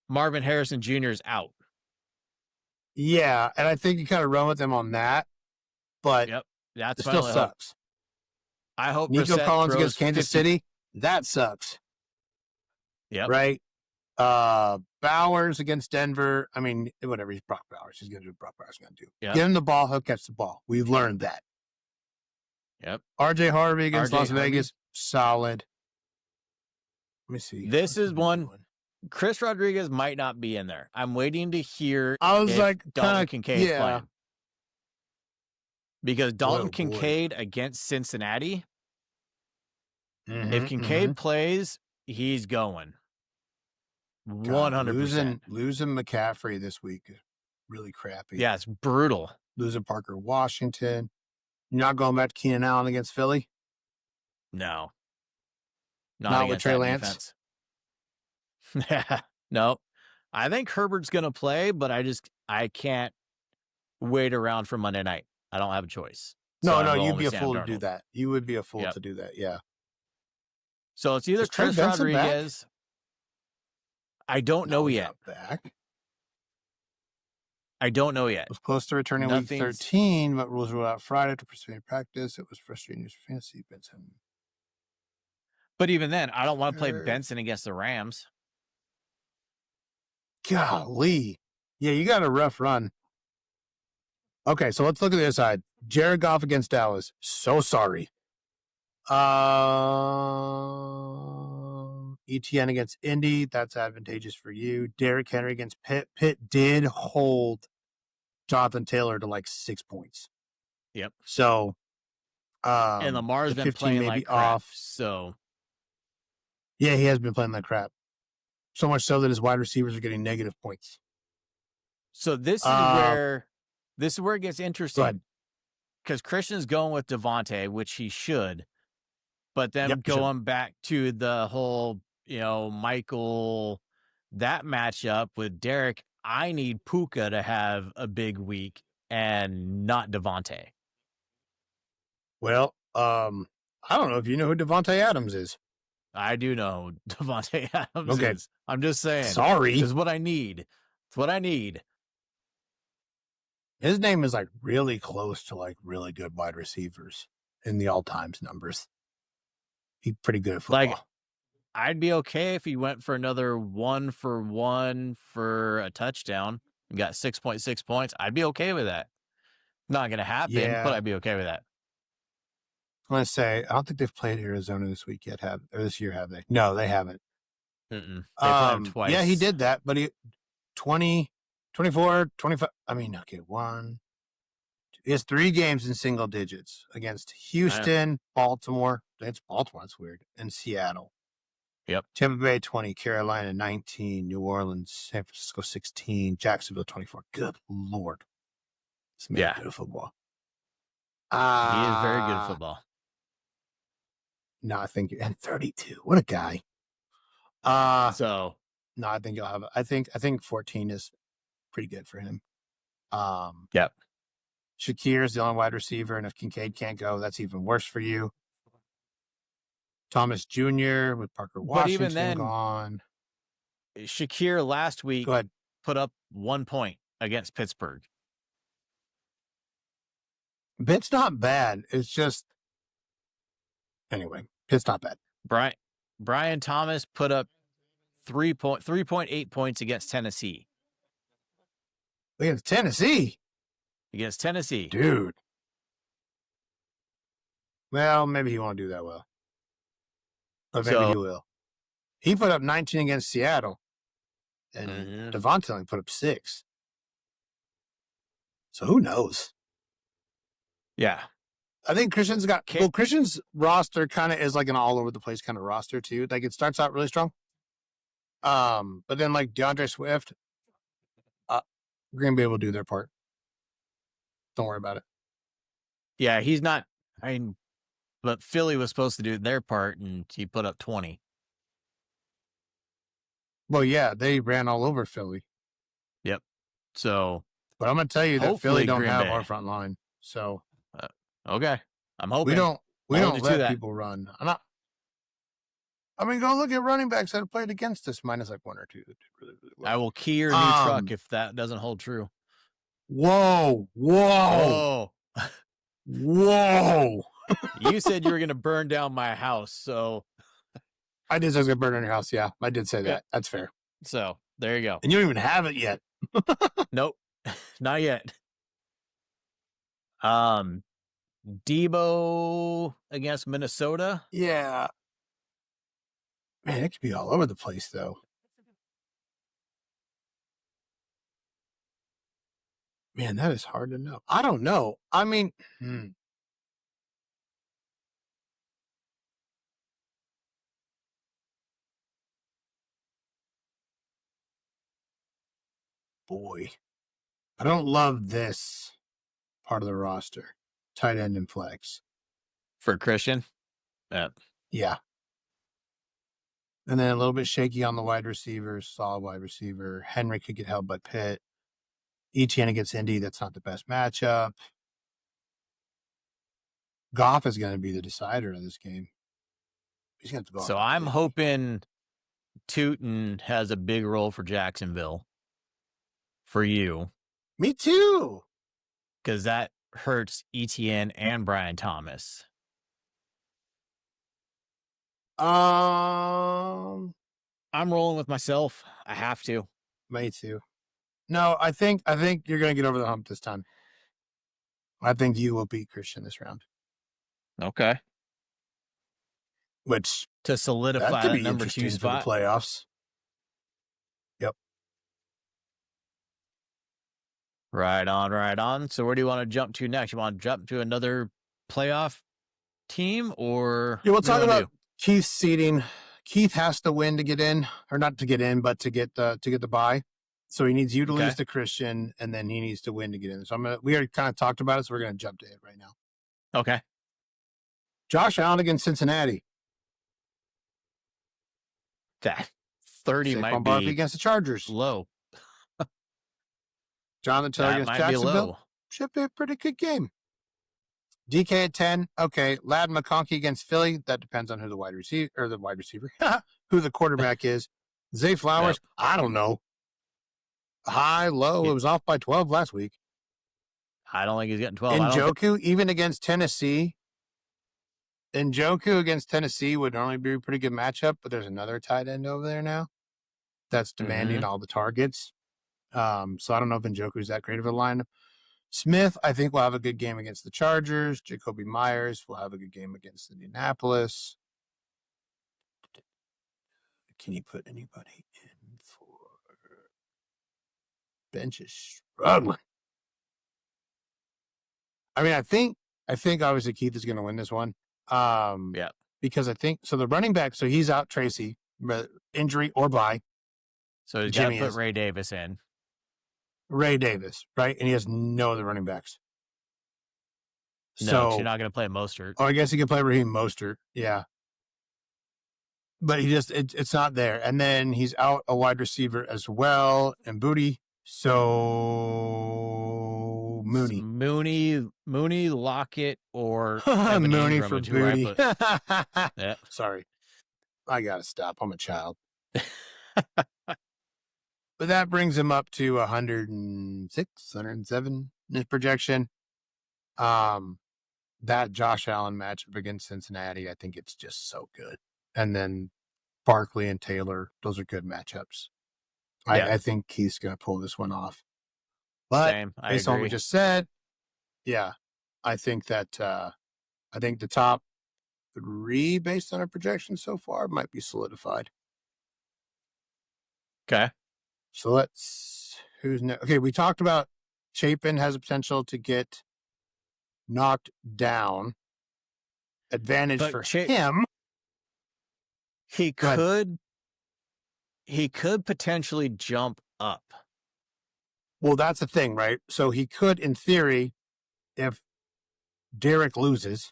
Speaker 1: Marvin Harrison Jr. is out.
Speaker 2: Yeah, and I think you kind of run with them on that, but
Speaker 1: Yep. That's
Speaker 2: it still
Speaker 1: my only hope.
Speaker 2: sucks.
Speaker 1: I hope
Speaker 2: Nico
Speaker 1: Brissett
Speaker 2: Collins
Speaker 1: throws
Speaker 2: against Kansas
Speaker 1: 50.
Speaker 2: City. That sucks.
Speaker 1: Yep.
Speaker 2: Right? Bowers against Denver. I mean, whatever. He's Brock Bowers. He's going to do what Brock Bowers is going to do.
Speaker 1: Yep.
Speaker 2: Get him the ball. He'll catch the ball. We've learned that.
Speaker 1: Yep.
Speaker 2: RJ Harvey against
Speaker 1: RJ
Speaker 2: Las
Speaker 1: Harvey.
Speaker 2: Vegas. Solid. Let me see.
Speaker 1: This
Speaker 2: What's
Speaker 1: is
Speaker 2: he
Speaker 1: one.
Speaker 2: doing?
Speaker 1: Chris Rodriguez might not be in there. I'm waiting to hear
Speaker 2: I was
Speaker 1: if
Speaker 2: like,
Speaker 1: Dalton
Speaker 2: kind of,
Speaker 1: Kincaid's
Speaker 2: yeah.
Speaker 1: playing. Because Dalton
Speaker 2: boy.
Speaker 1: Kincaid against Cincinnati,
Speaker 2: Mhm,
Speaker 1: if Kincaid
Speaker 2: mhm.
Speaker 1: plays, he's going.
Speaker 2: God,
Speaker 1: 100%.
Speaker 2: losing McCaffrey this week is really crappy.
Speaker 1: Yeah, it's brutal.
Speaker 2: Losing Parker Washington. You're not going back to Keenan Allen against Philly?
Speaker 1: No.
Speaker 2: Not with
Speaker 1: against
Speaker 2: Trey
Speaker 1: that
Speaker 2: Lance?
Speaker 1: defense. No. I think Herbert's going to play, but I can't wait around for Monday night. I don't have a choice. So
Speaker 2: No,
Speaker 1: I'm
Speaker 2: no,
Speaker 1: rolling
Speaker 2: you'd be
Speaker 1: with
Speaker 2: a
Speaker 1: Sam
Speaker 2: fool to do
Speaker 1: Darnold.
Speaker 2: that. You would be a fool
Speaker 1: Yep.
Speaker 2: to do that, yeah.
Speaker 1: So it's either
Speaker 2: Is Trey
Speaker 1: Chris
Speaker 2: Benson back?
Speaker 1: Rodriguez. I don't know
Speaker 2: No, he's
Speaker 1: yet.
Speaker 2: not back.
Speaker 1: I don't know yet.
Speaker 2: Was close to returning week
Speaker 1: Nothing's-
Speaker 2: 13, but rules ruled out Friday to pursue practice. It was frustrating news for fantasy. Benson.
Speaker 1: But even then, I don't want to play
Speaker 2: Sure.
Speaker 1: Benson against the Rams.
Speaker 2: Golly. Yeah, you got a rough run. Okay, so let's look at the other side. Jared Goff against Dallas. So sorry. ETN against Indy. That's advantageous for you. Derrick Henry against Pitt. Pitt did hold Jonathan Taylor to like 6 points.
Speaker 1: Yep.
Speaker 2: So,
Speaker 1: And Lamar's
Speaker 2: the
Speaker 1: been
Speaker 2: 15
Speaker 1: playing
Speaker 2: may
Speaker 1: like
Speaker 2: be
Speaker 1: crap.
Speaker 2: off.
Speaker 1: So
Speaker 2: Yeah, he has been playing like crap. So much so that his wide receivers are getting negative points.
Speaker 1: So this is where it gets
Speaker 2: Go
Speaker 1: interesting.
Speaker 2: ahead.
Speaker 1: Because Christian's going with Devontae, which he should, but then
Speaker 2: Yep, he should.
Speaker 1: going back to the whole, Michael, that matchup with Derek, I need Puka to have a big week and not Devontae.
Speaker 2: Well, I don't know if you know who Devontae Adams is.
Speaker 1: I do know who Devontae Adams
Speaker 2: Okay.
Speaker 1: is. I'm just saying.
Speaker 2: Sorry.
Speaker 1: This is what I need. It's what I need.
Speaker 2: His name is like really close to like really good wide receivers in the all times numbers. He's pretty good at football.
Speaker 1: Like, I'd be okay if he went for another 1-for-1 for a touchdown and got 6.6 points. I'd be okay with that. Not going to happen,
Speaker 2: Yeah.
Speaker 1: but I'd be okay with that.
Speaker 2: I'm going to say, I don't think they've played Arizona this week yet, or this year, have they? No, they haven't.
Speaker 1: They played him twice.
Speaker 2: Yeah, he did that, but he 20, 24, 25. I mean, okay, he has 3 games in single digits against Houston, Baltimore. That's Baltimore. That's weird. And Seattle.
Speaker 1: Yep.
Speaker 2: Tampa Bay 20, Carolina 19, New Orleans, San Francisco 16, Jacksonville 24. Good Lord. This man is good at football.
Speaker 1: He is very good at football.
Speaker 2: No, I think and 32. What a guy.
Speaker 1: So
Speaker 2: no, I think you'll have. I think 14 is pretty good for him.
Speaker 1: Yep.
Speaker 2: Shakir is the only wide receiver, and if Kincaid can't go, that's even worse for you. Thomas Jr. with Parker Washington
Speaker 1: but even then,
Speaker 2: gone.
Speaker 1: Shakir last week
Speaker 2: Go ahead.
Speaker 1: put up 1 point against Pittsburgh.
Speaker 2: Pitt's not bad. It's just anyway. Pitt's not bad.
Speaker 1: Brian Thomas put up 3.8 points against Tennessee.
Speaker 2: Against Tennessee,
Speaker 1: Dude.
Speaker 2: Well, maybe he won't do that well, but maybe he will. He put up 19 against Seattle. and
Speaker 1: Mhm.
Speaker 2: Devontae only put up 6. So who knows?
Speaker 1: Yeah.
Speaker 2: I think
Speaker 1: Can't,
Speaker 2: Christian's roster kind of is like an all over the place kind of roster too. Like it starts out really strong. But then like DeAndre Swift, uh, Green Bay will do their part. Don't worry about it.
Speaker 1: yeah, he's not. I mean, but Philly was supposed to do their part, and he put up 20.
Speaker 2: Well, yeah, they ran all over Philly,
Speaker 1: Yep. So
Speaker 2: but I'm gonna tell you that Philly
Speaker 1: hopefully
Speaker 2: don't
Speaker 1: Green
Speaker 2: have our
Speaker 1: Bay.
Speaker 2: front line, so
Speaker 1: Uh, okay. I'm
Speaker 2: we
Speaker 1: hoping.
Speaker 2: don't we
Speaker 1: I'll hold
Speaker 2: don't
Speaker 1: you to
Speaker 2: let
Speaker 1: that.
Speaker 2: people run. I mean, go look at running backs that have played against us, minus like 1 or 2 that did really, really
Speaker 1: I
Speaker 2: well.
Speaker 1: will key your new truck if that doesn't hold true.
Speaker 2: Whoa.
Speaker 1: Oh,
Speaker 2: Whoa.
Speaker 1: you said you were going to burn down my house. So,
Speaker 2: I did say I was gonna burn down your house. Yeah, I did say
Speaker 1: yep.
Speaker 2: that. That's fair.
Speaker 1: So there you go.
Speaker 2: And you don't even have it yet.
Speaker 1: Nope. Not yet. Um, Debo against Minnesota.
Speaker 2: Yeah. Man, it could be all over the place though. Man, that is hard to know. I don't know. I mean, boy. I don't love this part of the roster. Tight end and flex.
Speaker 1: For Christian.
Speaker 2: Yeah. And then a little bit shaky on the wide receivers, solid wide receiver. Henry could get held by Pitt. Etienne against Indy, that's not the best matchup. Goff is going to be the decider of this game. He's going to go off
Speaker 1: So
Speaker 2: like
Speaker 1: I'm
Speaker 2: 50.
Speaker 1: hoping Tootin has a big role for Jacksonville for you,
Speaker 2: Me too.
Speaker 1: because that hurts ETN and Brian Thomas.
Speaker 2: Um,
Speaker 1: I'm rolling with myself. I have to.
Speaker 2: Me too. No, I think you're going to get over the hump this time. I think you will beat Christian this round,
Speaker 1: Okay.
Speaker 2: which
Speaker 1: To
Speaker 2: that
Speaker 1: solidify
Speaker 2: could
Speaker 1: that
Speaker 2: be
Speaker 1: number 2
Speaker 2: interesting for the
Speaker 1: spot.
Speaker 2: playoffs. Yep.
Speaker 1: Right on, right on. So where do you want to jump to next? You want to jump to another playoff team, or
Speaker 2: Yeah, we'll
Speaker 1: what do you
Speaker 2: talk
Speaker 1: want to
Speaker 2: about
Speaker 1: do?
Speaker 2: Keith's seeding. Keith has to win to get in, or not to get in, but to get the bye. So he needs you to lose
Speaker 1: Okay.
Speaker 2: to Christian, and then he needs to win to get in. So we already kind of talked about it, so we're gonna jump to it right now.
Speaker 1: Okay.
Speaker 2: Josh Allen against Cincinnati.
Speaker 1: That 30 might
Speaker 2: Saquon Barkley
Speaker 1: be
Speaker 2: against the Chargers.
Speaker 1: low.
Speaker 2: Jonathan Taylor
Speaker 1: That
Speaker 2: against
Speaker 1: might be
Speaker 2: Jacksonville.
Speaker 1: low.
Speaker 2: Should be a pretty good game. DK at 10. Okay. Lad McConkey against Philly. That depends on who the wide receiver, who the quarterback is. Zay
Speaker 1: Yep.
Speaker 2: Flowers. I don't know. High, low. It was off by 12 last week.
Speaker 1: I don't think he's getting 12.
Speaker 2: Njoku, even against Tennessee. Njoku against Tennessee would normally be a pretty good matchup, but there's another tight end over there now that's demanding all the targets. So I don't know if Njoku's that great of a lineup. Smith, I think, will have a good game against the Chargers. Jacoby Myers will have a good game against Indianapolis. Can you put anybody in for bench is struggling? I mean, I think obviously Keith is going to win this one.
Speaker 1: Yeah.
Speaker 2: Because I think so. The running back, so he's out Tracy, injury or bye.
Speaker 1: So he's got to
Speaker 2: Jimmy
Speaker 1: put
Speaker 2: is
Speaker 1: Ray Davis in.
Speaker 2: Ray Davis, right? And he has no other running backs.
Speaker 1: No, because
Speaker 2: So,
Speaker 1: you're not going to play Mostert.
Speaker 2: I guess he can play Raheem Mostert. Yeah. But he just, it's not there. And then he's out a wide receiver as well and Booty. So, Mooney.
Speaker 1: Mooney, Lockett, or Evan
Speaker 2: Mooney
Speaker 1: Ingram
Speaker 2: for
Speaker 1: is who I
Speaker 2: Booty.
Speaker 1: put. Yeah.
Speaker 2: Sorry. I got to stop. I'm a child. But that brings him up to 106, 107 in his projection. That Josh Allen matchup against Cincinnati, I think it's just so good. And then Barkley and Taylor, those are good matchups.
Speaker 1: Yeah.
Speaker 2: I think he's going to pull this one off. But
Speaker 1: Same. I
Speaker 2: based on what we
Speaker 1: agree.
Speaker 2: just said, yeah, I think that I think the top 3 based on our projections so far might be solidified.
Speaker 1: Okay.
Speaker 2: So who's next? Okay, we talked about Chapin has a potential to get knocked down. Advantage
Speaker 1: But
Speaker 2: for him.
Speaker 1: he
Speaker 2: Go ahead.
Speaker 1: could potentially jump up.
Speaker 2: Well, that's the thing, right? So he could, in theory, if Derek loses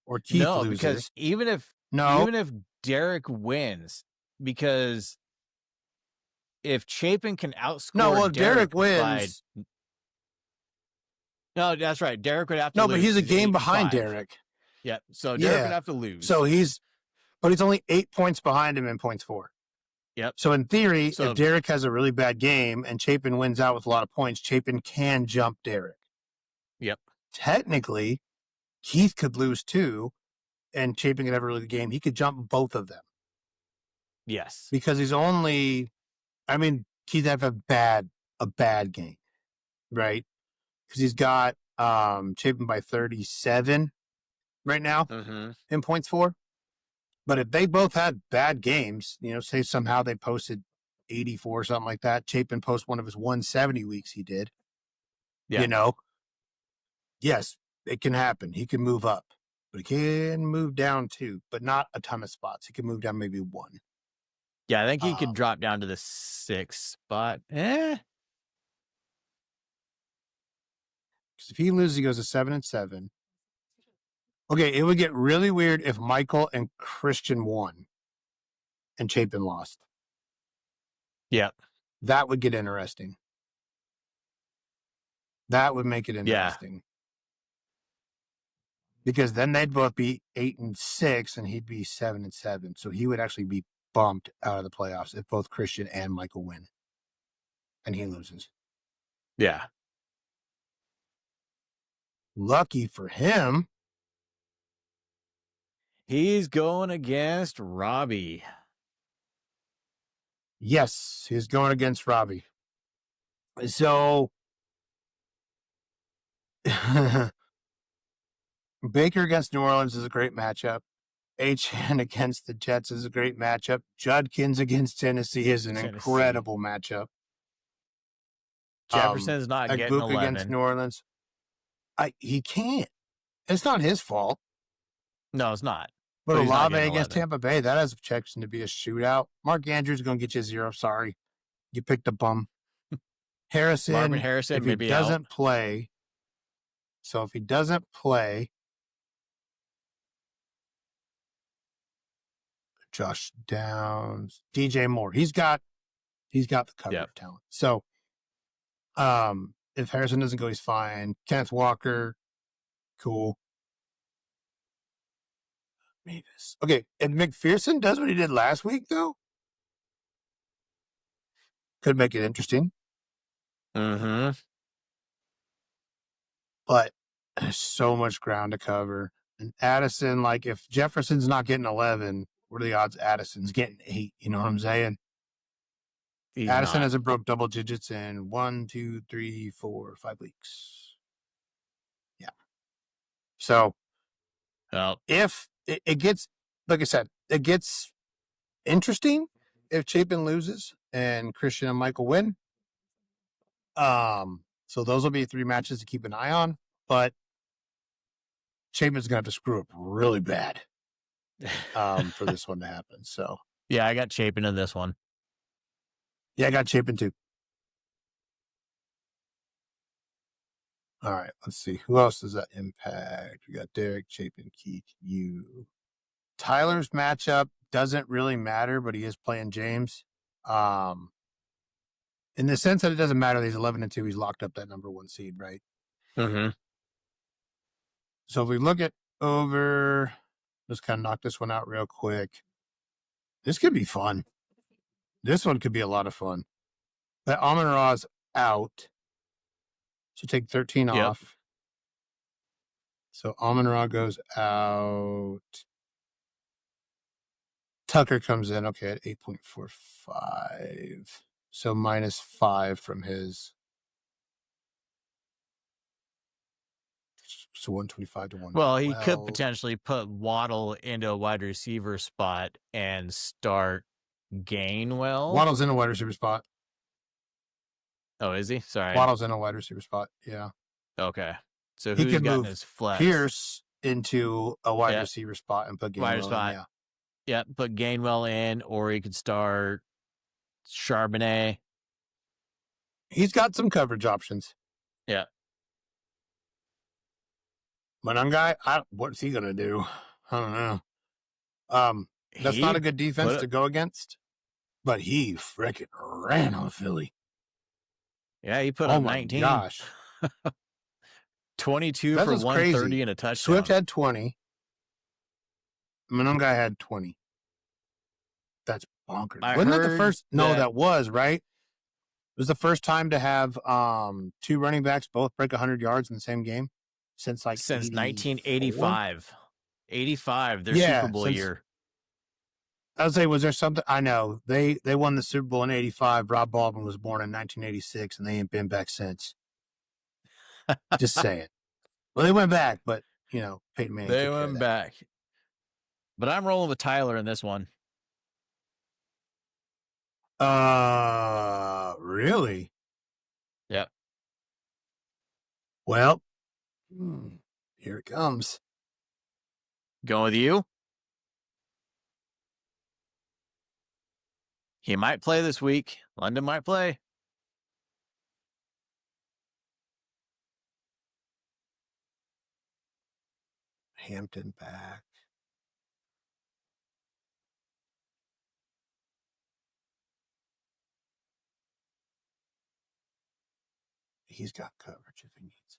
Speaker 2: or Keith
Speaker 1: No, because
Speaker 2: loses. No,
Speaker 1: even if Derek wins, because if Chapin can
Speaker 2: no. Well,
Speaker 1: outscore
Speaker 2: if Derek
Speaker 1: Derek by
Speaker 2: wins,
Speaker 1: no, that's right. Derek would have to
Speaker 2: no, but he's
Speaker 1: lose.
Speaker 2: a
Speaker 1: He's
Speaker 2: game
Speaker 1: eight and
Speaker 2: behind
Speaker 1: five.
Speaker 2: Derek.
Speaker 1: Yep. So Derek would
Speaker 2: Yeah.
Speaker 1: have to lose.
Speaker 2: So but he's only 8 points behind him in points for.
Speaker 1: Yep.
Speaker 2: So in theory, if
Speaker 1: So
Speaker 2: Derek has a really bad game and Chapin wins out with a lot of points, Chapin can jump Derek.
Speaker 1: yep.
Speaker 2: Technically, Keith could lose too, and Chapin could have a really good game. He could jump both of them
Speaker 1: Yes.
Speaker 2: because he's only. I mean, Keith have a bad game, right? Because he's got Chapin by 37 right now
Speaker 1: Mm-hmm.
Speaker 2: in points for. But if they both had bad games, say somehow they posted 84 or something like that, Chapin post one of his 170 weeks he did,
Speaker 1: Yeah.
Speaker 2: Yes, it can happen. He can move up, but he can move down too, but not a ton of spots. He can move down maybe one.
Speaker 1: Yeah, I think he could
Speaker 2: Because
Speaker 1: drop down to the 6th spot.
Speaker 2: if he loses, he goes to 7-7. Okay, it would get really weird if Michael and Christian won and Chapin lost.
Speaker 1: Yep.
Speaker 2: That would get interesting. That would make it
Speaker 1: Yeah.
Speaker 2: interesting. Because then they'd both be 8-6 and he'd be 7-7. So he would actually be bumped out of the playoffs if both Christian and Michael win and he loses.
Speaker 1: Yeah.
Speaker 2: Lucky for him.
Speaker 1: He's going against Robbie.
Speaker 2: Yes, he's going against Robbie. So Baker against New Orleans is a great matchup. HN against the Jets is a great matchup. Judkins against Tennessee is an incredible matchup.
Speaker 1: Jefferson's not getting
Speaker 2: Book against
Speaker 1: 11.
Speaker 2: New Orleans. He can't. It's not his fault.
Speaker 1: No, it's not.
Speaker 2: But
Speaker 1: he's not
Speaker 2: Olave
Speaker 1: getting
Speaker 2: against
Speaker 1: 11.
Speaker 2: Tampa Bay, that has a projection to be a shootout. Mark Andrews is going to get you 0. Sorry. You picked a bum.
Speaker 1: Marvin Harrison,
Speaker 2: if he
Speaker 1: maybe
Speaker 2: doesn't play. So if he doesn't play, Josh Downs, DJ Moore, he's got the cover talent. So if Harrison doesn't go, he's fine. Kenneth Walker, cool. Mavis. Okay, and McPherson does what he did last week, though. Could make it interesting.
Speaker 1: Mm-hmm.
Speaker 2: But there's so much ground to cover. And Addison, like if Jefferson's not getting 11, what are the odds Addison's getting 8? You know what I'm saying? Addison hasn't broke double digits in 1, 2, 3, 4, 5 weeks. Yeah. So if it gets, like I said, it gets interesting if Chapin loses and Christian and Michael win. So those will be 3 matches to keep an eye on. But Chapin's going to have to screw up really bad for this one to happen. So
Speaker 1: yeah, I got Chapin in this one.
Speaker 2: Yeah, I got Chapin too. All right, let's see. Who else does that impact? We got Derek, Chapin, Keith, you. Tyler's matchup doesn't really matter, but he is playing James. In the sense that it doesn't matter, he's 11-2. He's locked up that number 1 seed, right?
Speaker 1: Mm-hmm.
Speaker 2: So if we look at over, let's kind of knock this one out real quick. This could be fun. This one could be a lot of fun. That Amon Ra's out. So take 13 off. So Amon Ra goes out. Tucker comes in, okay, at 8.45. So -5 from his. So 125 to 1.
Speaker 1: Well, he could potentially put Waddle into a wide receiver spot and start Gainwell.
Speaker 2: Waddle's in a wide receiver spot.
Speaker 1: Oh, is he? Sorry.
Speaker 2: Waddle's in a wide receiver spot. Yeah.
Speaker 1: Okay. So
Speaker 2: He
Speaker 1: who's
Speaker 2: can
Speaker 1: gotten
Speaker 2: move
Speaker 1: his flex?
Speaker 2: Pierce into a wide
Speaker 1: Yeah,
Speaker 2: receiver spot and put
Speaker 1: wider
Speaker 2: Gainwell in.
Speaker 1: spot.
Speaker 2: Yeah.
Speaker 1: Yeah, put Gainwell in, or he could start Charbonnet.
Speaker 2: He's got some coverage options.
Speaker 1: Yeah.
Speaker 2: Guy, what's he going to do? I don't know. That's not
Speaker 1: He
Speaker 2: a good defense
Speaker 1: put
Speaker 2: to
Speaker 1: it.
Speaker 2: go against, but he freaking ran on Philly.
Speaker 1: Yeah, he put
Speaker 2: Oh
Speaker 1: up
Speaker 2: my
Speaker 1: 19.
Speaker 2: gosh.
Speaker 1: 22
Speaker 2: That's
Speaker 1: for
Speaker 2: what's
Speaker 1: 130
Speaker 2: crazy.
Speaker 1: and a
Speaker 2: Swift
Speaker 1: touchdown.
Speaker 2: had 20. Guy had 20. That's bonkers.
Speaker 1: I
Speaker 2: Wasn't that the
Speaker 1: heard
Speaker 2: first? No,
Speaker 1: that
Speaker 2: that was, right? It was the first time to have two running backs both break 100 yards in the same game since like
Speaker 1: since
Speaker 2: 84.
Speaker 1: 1985. 85, their Super
Speaker 2: Yeah,
Speaker 1: Bowl
Speaker 2: since
Speaker 1: year.
Speaker 2: I was say, was there something? I know they won the Super Bowl in '85. Rob Baldwin was born in 1986, and they ain't been back since. Just saying. Well, they went back, but Peyton Manning
Speaker 1: They
Speaker 2: took care of
Speaker 1: went
Speaker 2: that.
Speaker 1: back. But I'm rolling with Tyler in this one.
Speaker 2: Really?
Speaker 1: Yep.
Speaker 2: Well, here it comes.
Speaker 1: Going with you? He might play this week. London might play.
Speaker 2: Hampton back. He's got coverage if he needs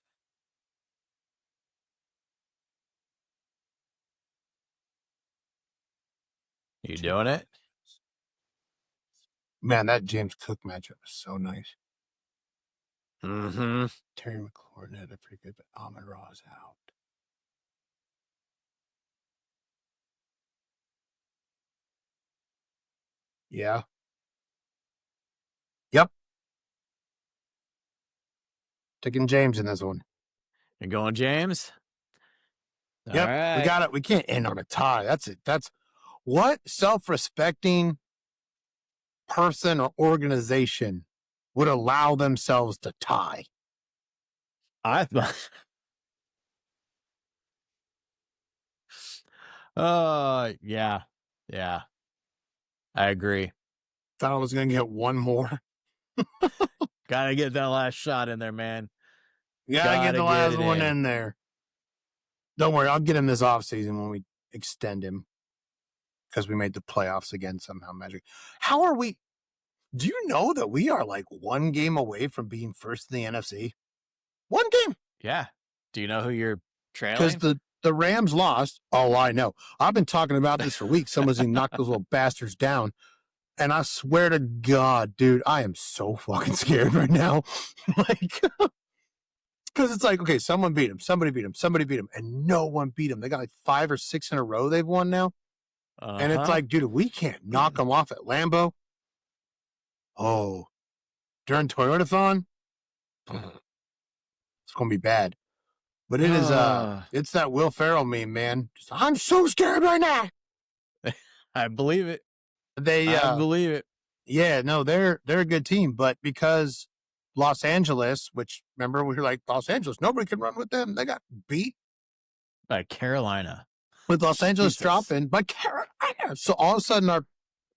Speaker 2: it.
Speaker 1: You doing it?
Speaker 2: Man, that James Cook matchup is so nice.
Speaker 1: Mm-hmm.
Speaker 2: Terry McLaurin had a pretty good, but Amon Ra is out. Yeah. Yep. Taking James in this one.
Speaker 1: You're going James?
Speaker 2: Yep.
Speaker 1: All right.
Speaker 2: We got it. We can't end on a tie. That's it. That's what self-respecting person or organization would allow themselves to tie.
Speaker 1: I thought. Yeah. Yeah. I agree.
Speaker 2: Thought I was going to get one more.
Speaker 1: Gotta get that last shot in there, man.
Speaker 2: Gotta get the last one
Speaker 1: in.
Speaker 2: in there. Don't worry. I'll get him this offseason when we extend him because we made the playoffs again somehow magic. How are we? Do you know that we are like one game away from being first in the NFC? One game.
Speaker 1: Yeah. Do you know who you're
Speaker 2: Because
Speaker 1: trailing?
Speaker 2: the Rams lost. Oh, I know. I've been talking about this for weeks. Someone's going to knock those little bastards down. And I swear to God, dude, I am so fucking scared right now. Like, because it's like, okay, someone beat him. Somebody beat him. Somebody beat him. And no one beat him. They got like 5 or 6 in a row they've won now. And it's like, dude, if we can't knock them off at Lambeau. Oh, during Toyotathon, it's going to be bad. But it is, it's that Will Ferrell meme, man. Just, I'm so scared right now.
Speaker 1: I believe it.
Speaker 2: I
Speaker 1: believe it.
Speaker 2: Yeah, no, they're a good team, but because Los Angeles, which remember we were like Los Angeles, nobody can run with them. They got beat
Speaker 1: By Carolina.
Speaker 2: with Los Angeles
Speaker 1: Jesus.
Speaker 2: dropping, but Carolina. So all of a sudden,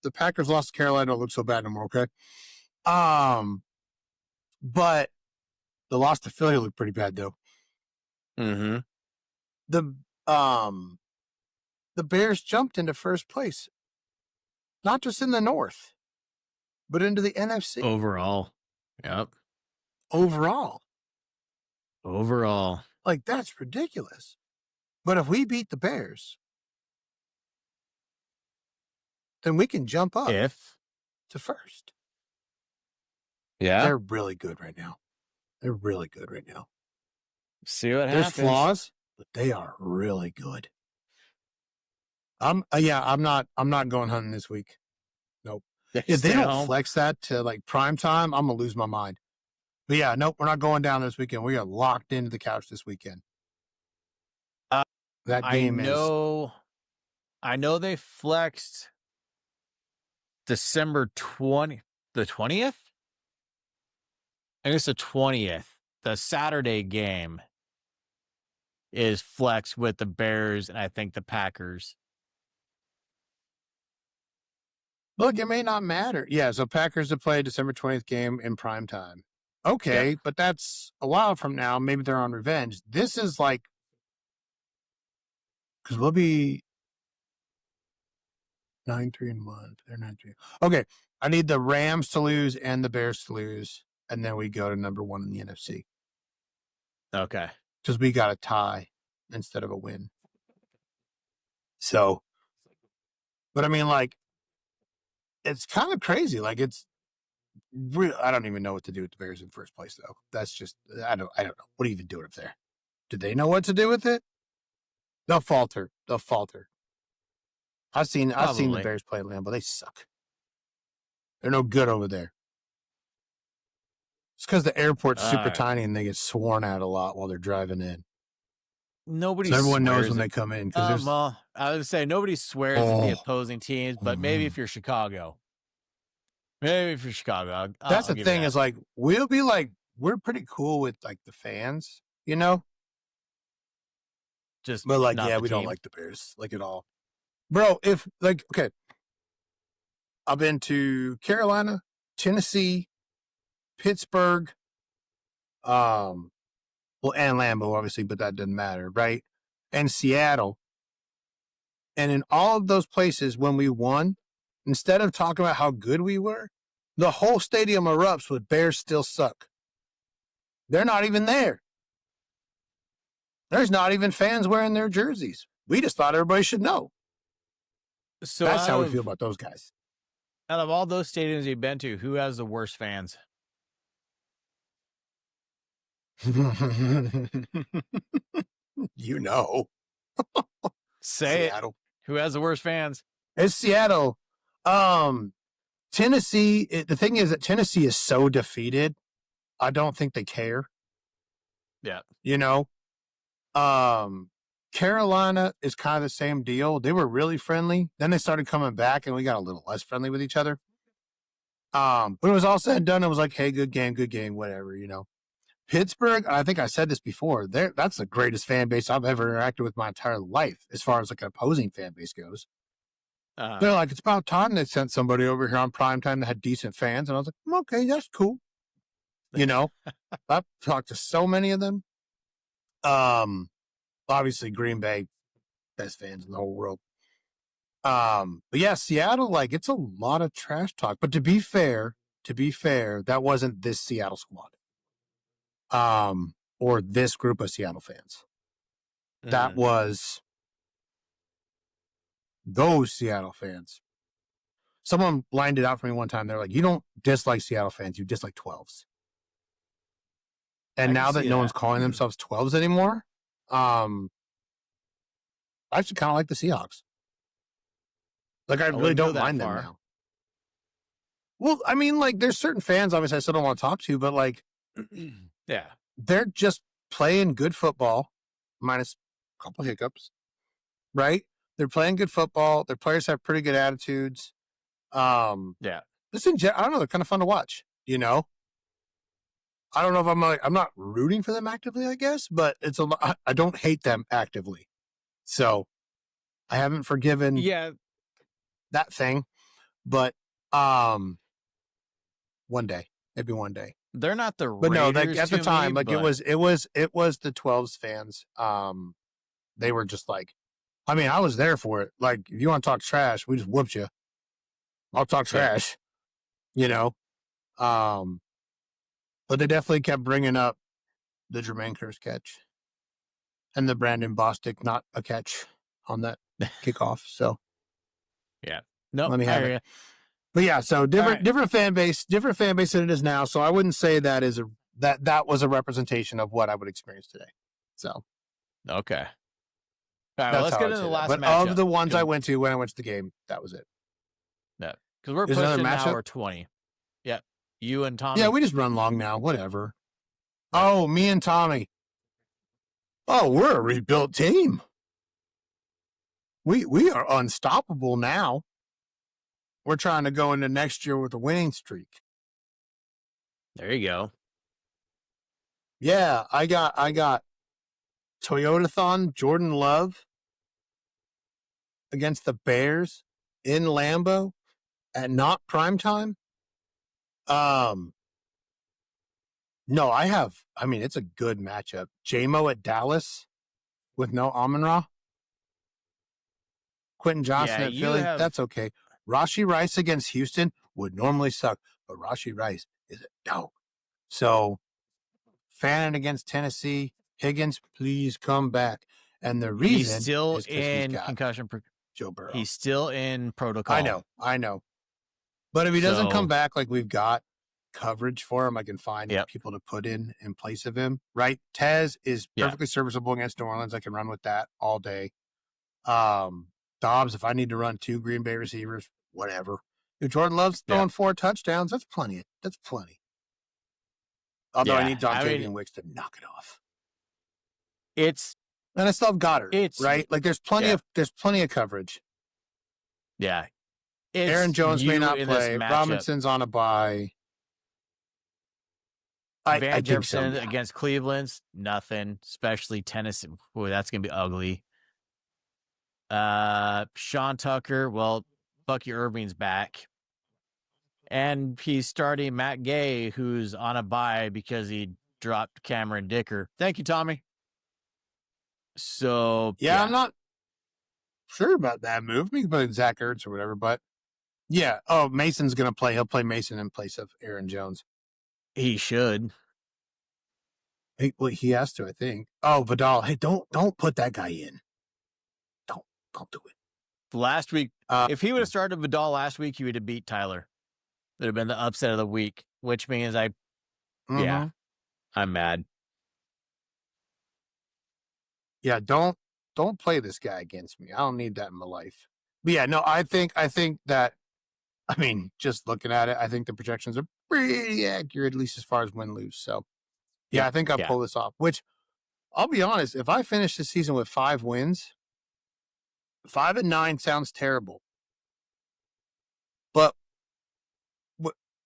Speaker 2: the Packers lost to Carolina. Don't look so bad anymore. Okay, but the loss to Philly looked pretty bad though.
Speaker 1: Mm-hmm.
Speaker 2: The Bears jumped into first place, not just in the North, but into the NFC
Speaker 1: Overall. Yep.
Speaker 2: overall.
Speaker 1: Overall.
Speaker 2: Like, that's ridiculous. But if we beat the Bears, then we can jump up to first.
Speaker 1: Yeah.
Speaker 2: They're really good right now. They're really good right now.
Speaker 1: See what
Speaker 2: There's
Speaker 1: happens.
Speaker 2: flaws, but they are really good. I'm not going hunting this week. Nope. If they don't flex that to like prime time, I'm gonna lose my mind. But yeah, nope, we're not going down this weekend. We are locked into the couch this weekend. That game
Speaker 1: I know they flexed December 20th. I guess the 20th, the Saturday game is flex with the Bears and I think the Packers.
Speaker 2: Look, it may not matter. Yeah, so Packers to play December 20th game in prime time.
Speaker 1: Yep.
Speaker 2: Okay, but that's a while from now. Maybe they're on revenge. This is like, because we'll be 9-3-1. They're 9-3. Okay, I need the Rams to lose and the Bears to lose, and then we go to number one in the NFC
Speaker 1: Okay.
Speaker 2: because we got a tie instead of a win. So, but I mean, like, it's kind of crazy. Like, it's real. I don't even know what to do with the Bears in the first place, though. That's just I don't know. What do you even do up there? Do they know what to do with it? They'll falter. They'll falter. I've seen the
Speaker 1: Probably.
Speaker 2: Bears play at Lambeau. They suck. They're no good over there. It's because the airport's
Speaker 1: All
Speaker 2: super
Speaker 1: right.
Speaker 2: tiny and they get sworn at a lot while they're driving in.
Speaker 1: Nobody
Speaker 2: So everyone knows
Speaker 1: swears
Speaker 2: when
Speaker 1: at.
Speaker 2: they come in because there's
Speaker 1: Well, I would say nobody swears at the
Speaker 2: oh,
Speaker 1: opposing teams, but maybe
Speaker 2: mhm.
Speaker 1: if you're Chicago, maybe if you're Chicago,
Speaker 2: That's
Speaker 1: I'll
Speaker 2: the
Speaker 1: give you
Speaker 2: thing
Speaker 1: that.
Speaker 2: is like we'll be like we're pretty cool with like the fans, you know,
Speaker 1: Just
Speaker 2: but like
Speaker 1: not
Speaker 2: yeah,
Speaker 1: the
Speaker 2: we don't
Speaker 1: team.
Speaker 2: like the Bears like at all, bro. If like okay, I've been to Carolina, Tennessee, Pittsburgh, um, well, and Lambeau obviously, but that doesn't matter, right? And Seattle, and in all of those places when we won, instead of talking about how good we were, the whole stadium erupts with Bears still suck. They're not even there. There's not even fans wearing their jerseys. We just thought everybody should know.
Speaker 1: So
Speaker 2: That's how we feel about those guys.
Speaker 1: out of all those stadiums you've been to, who has the worst fans?
Speaker 2: You know,
Speaker 1: Say it.
Speaker 2: Seattle.
Speaker 1: Who has the worst fans?
Speaker 2: It's Seattle. Tennessee. The thing is that Tennessee is so defeated. I don't think they care.
Speaker 1: Yeah.
Speaker 2: You know, Carolina is kind of the same deal. They were really friendly. Then they started coming back, and we got a little less friendly with each other. But it was all said and done. It was like, hey, good game, whatever, you know. Pittsburgh, I think I said this before, that's the greatest fan base I've ever interacted with my entire life, as far as like an opposing fan base goes.
Speaker 1: Uh,
Speaker 2: They're like, it's about time they sent somebody over here on prime time that had decent fans. And I was like, okay, that's cool. You know, I've talked to so many of them. Obviously Green Bay, best fans in the whole world. But yeah, Seattle, like it's a lot of trash talk. But to be fair, that wasn't this Seattle squad. Or this group of Seattle fans. That
Speaker 1: mm,
Speaker 2: was those Seattle fans. Someone lined it out for me one time. They're like, you don't dislike Seattle fans, you dislike 12s. And
Speaker 1: I can
Speaker 2: now that
Speaker 1: see
Speaker 2: no one's
Speaker 1: that.
Speaker 2: calling themselves 12s anymore, I actually kind of like the Seahawks. Like, I
Speaker 1: I
Speaker 2: really
Speaker 1: wouldn't go
Speaker 2: don't
Speaker 1: that
Speaker 2: mind them
Speaker 1: far.
Speaker 2: now. Well, I mean, like, there's certain fans, obviously, I still don't want to talk to, but like,
Speaker 1: Yeah.
Speaker 2: they're just playing good football, minus a couple hiccups, right? They're playing good football. Their players have pretty good attitudes.
Speaker 1: Yeah.
Speaker 2: I don't know, they're kind of fun to watch, you know? I don't know if I'm not rooting for them actively, I guess, but I don't hate them actively. So I haven't forgiven
Speaker 1: Yeah.
Speaker 2: that thing, but um, one day, maybe one day.
Speaker 1: They're not the
Speaker 2: But no, like
Speaker 1: Raiders
Speaker 2: at the
Speaker 1: to me,
Speaker 2: time, like
Speaker 1: but
Speaker 2: it was the 12s fans. They were just like, I mean, I was there for it. Like, if you want to talk trash, we just whooped you. I'll talk
Speaker 1: yeah.
Speaker 2: trash, you know. Um, but they definitely kept bringing up the Jermaine Curse catch and the Brandon Bostic not a catch on that kickoff. So
Speaker 1: Yeah. Nope.
Speaker 2: let me
Speaker 1: I
Speaker 2: have
Speaker 1: hear
Speaker 2: it.
Speaker 1: you.
Speaker 2: But yeah, so
Speaker 1: All right.
Speaker 2: different fan base than it is now. So I wouldn't say that was a representation of what I would experience today. So
Speaker 1: Okay. All right. Well,
Speaker 2: that's
Speaker 1: let's
Speaker 2: how
Speaker 1: get
Speaker 2: I'd
Speaker 1: into the
Speaker 2: say that.
Speaker 1: last
Speaker 2: But of
Speaker 1: matchup
Speaker 2: the ones I
Speaker 1: because
Speaker 2: went to when I went to the game, that was it.
Speaker 1: we're
Speaker 2: There's another
Speaker 1: pushing an
Speaker 2: matchup.
Speaker 1: hour 20. Yep. You and
Speaker 2: Yeah,
Speaker 1: Tommy.
Speaker 2: we just run long now. Whatever.
Speaker 1: Yep.
Speaker 2: Oh, me and Tommy. Oh, we're a rebuilt team. We are unstoppable now. We're trying to go into next year with a winning streak.
Speaker 1: There you go.
Speaker 2: Yeah, I got Toyotathon Jordan Love against the Bears in Lambeau at not prime time. Um, no, I mean, it's a good matchup. JMO at Dallas with no Amon Ra. Quentin Johnson
Speaker 1: Yeah,
Speaker 2: at
Speaker 1: you
Speaker 2: Philly.
Speaker 1: have
Speaker 2: That's okay. Rashi Rice against Houston would normally suck, but Rashi Rice is a dog. So Fannin against Tennessee. Higgins, please come back. And the
Speaker 1: he's
Speaker 2: reason
Speaker 1: still
Speaker 2: is because he's
Speaker 1: in
Speaker 2: got Joe Burrow.
Speaker 1: he's still in
Speaker 2: I
Speaker 1: protocol.
Speaker 2: know, I know. But if he doesn't come
Speaker 1: So,
Speaker 2: back like we've got coverage for him, I can find
Speaker 1: yep,
Speaker 2: people to put in place of him. Right? Tez is
Speaker 1: yeah,
Speaker 2: perfectly serviceable against New Orleans. I can run with that all day. Um, Dobbs, if I need to run 2 Green Bay receivers, whatever. If Jordan Love's
Speaker 1: yeah,
Speaker 2: throwing 4 touchdowns, that's plenty. That's plenty. Although I
Speaker 1: yeah.
Speaker 2: need
Speaker 1: I mean,
Speaker 2: Dontavian Wicks to knock it off.
Speaker 1: it's
Speaker 2: And I still have Goddard,
Speaker 1: it's
Speaker 2: right? Like there's plenty
Speaker 1: yeah,
Speaker 2: of coverage.
Speaker 1: yeah. It's
Speaker 2: Aaron Jones may
Speaker 1: you
Speaker 2: not
Speaker 1: in this
Speaker 2: play.
Speaker 1: matchup.
Speaker 2: Robinson's on a bye. I
Speaker 1: Van
Speaker 2: think so,
Speaker 1: Jefferson
Speaker 2: yeah.
Speaker 1: against Cleveland's nothing, especially Tennessee. Boy, that's gonna be ugly. Sean Tucker, well, Bucky Irving's back. And he's starting Matt Gay, who's on a bye because he dropped Cameron Dicker. Thank you, Tommy. So
Speaker 2: Yeah, I'm
Speaker 1: yeah,
Speaker 2: not sure about that move. We can play Zach Ertz or whatever, but yeah. Oh, Mason's gonna play. He'll play Mason in place of Aaron Jones.
Speaker 1: he should.
Speaker 2: He has to, I think. Oh, Vidal. Hey, don't put that guy in. Don't don't do it.
Speaker 1: Last week,
Speaker 2: Uh,
Speaker 1: if he would have started Vidal last week, he would have beat Tyler. That would have been the upset of the week, which means yeah,
Speaker 2: mm-hmm.
Speaker 1: I'm mad.
Speaker 2: Yeah, don't play this guy against me. I don't need that in my life. But yeah, no, I think that I mean, just looking at it, I think the projections are pretty accurate, at least as far as win lose. So yeah,
Speaker 1: Yep.
Speaker 2: I think I'll
Speaker 1: Yeah.
Speaker 2: pull this off. Which I'll be honest, if I finish the season with 5 wins, 5-9 sounds terrible. But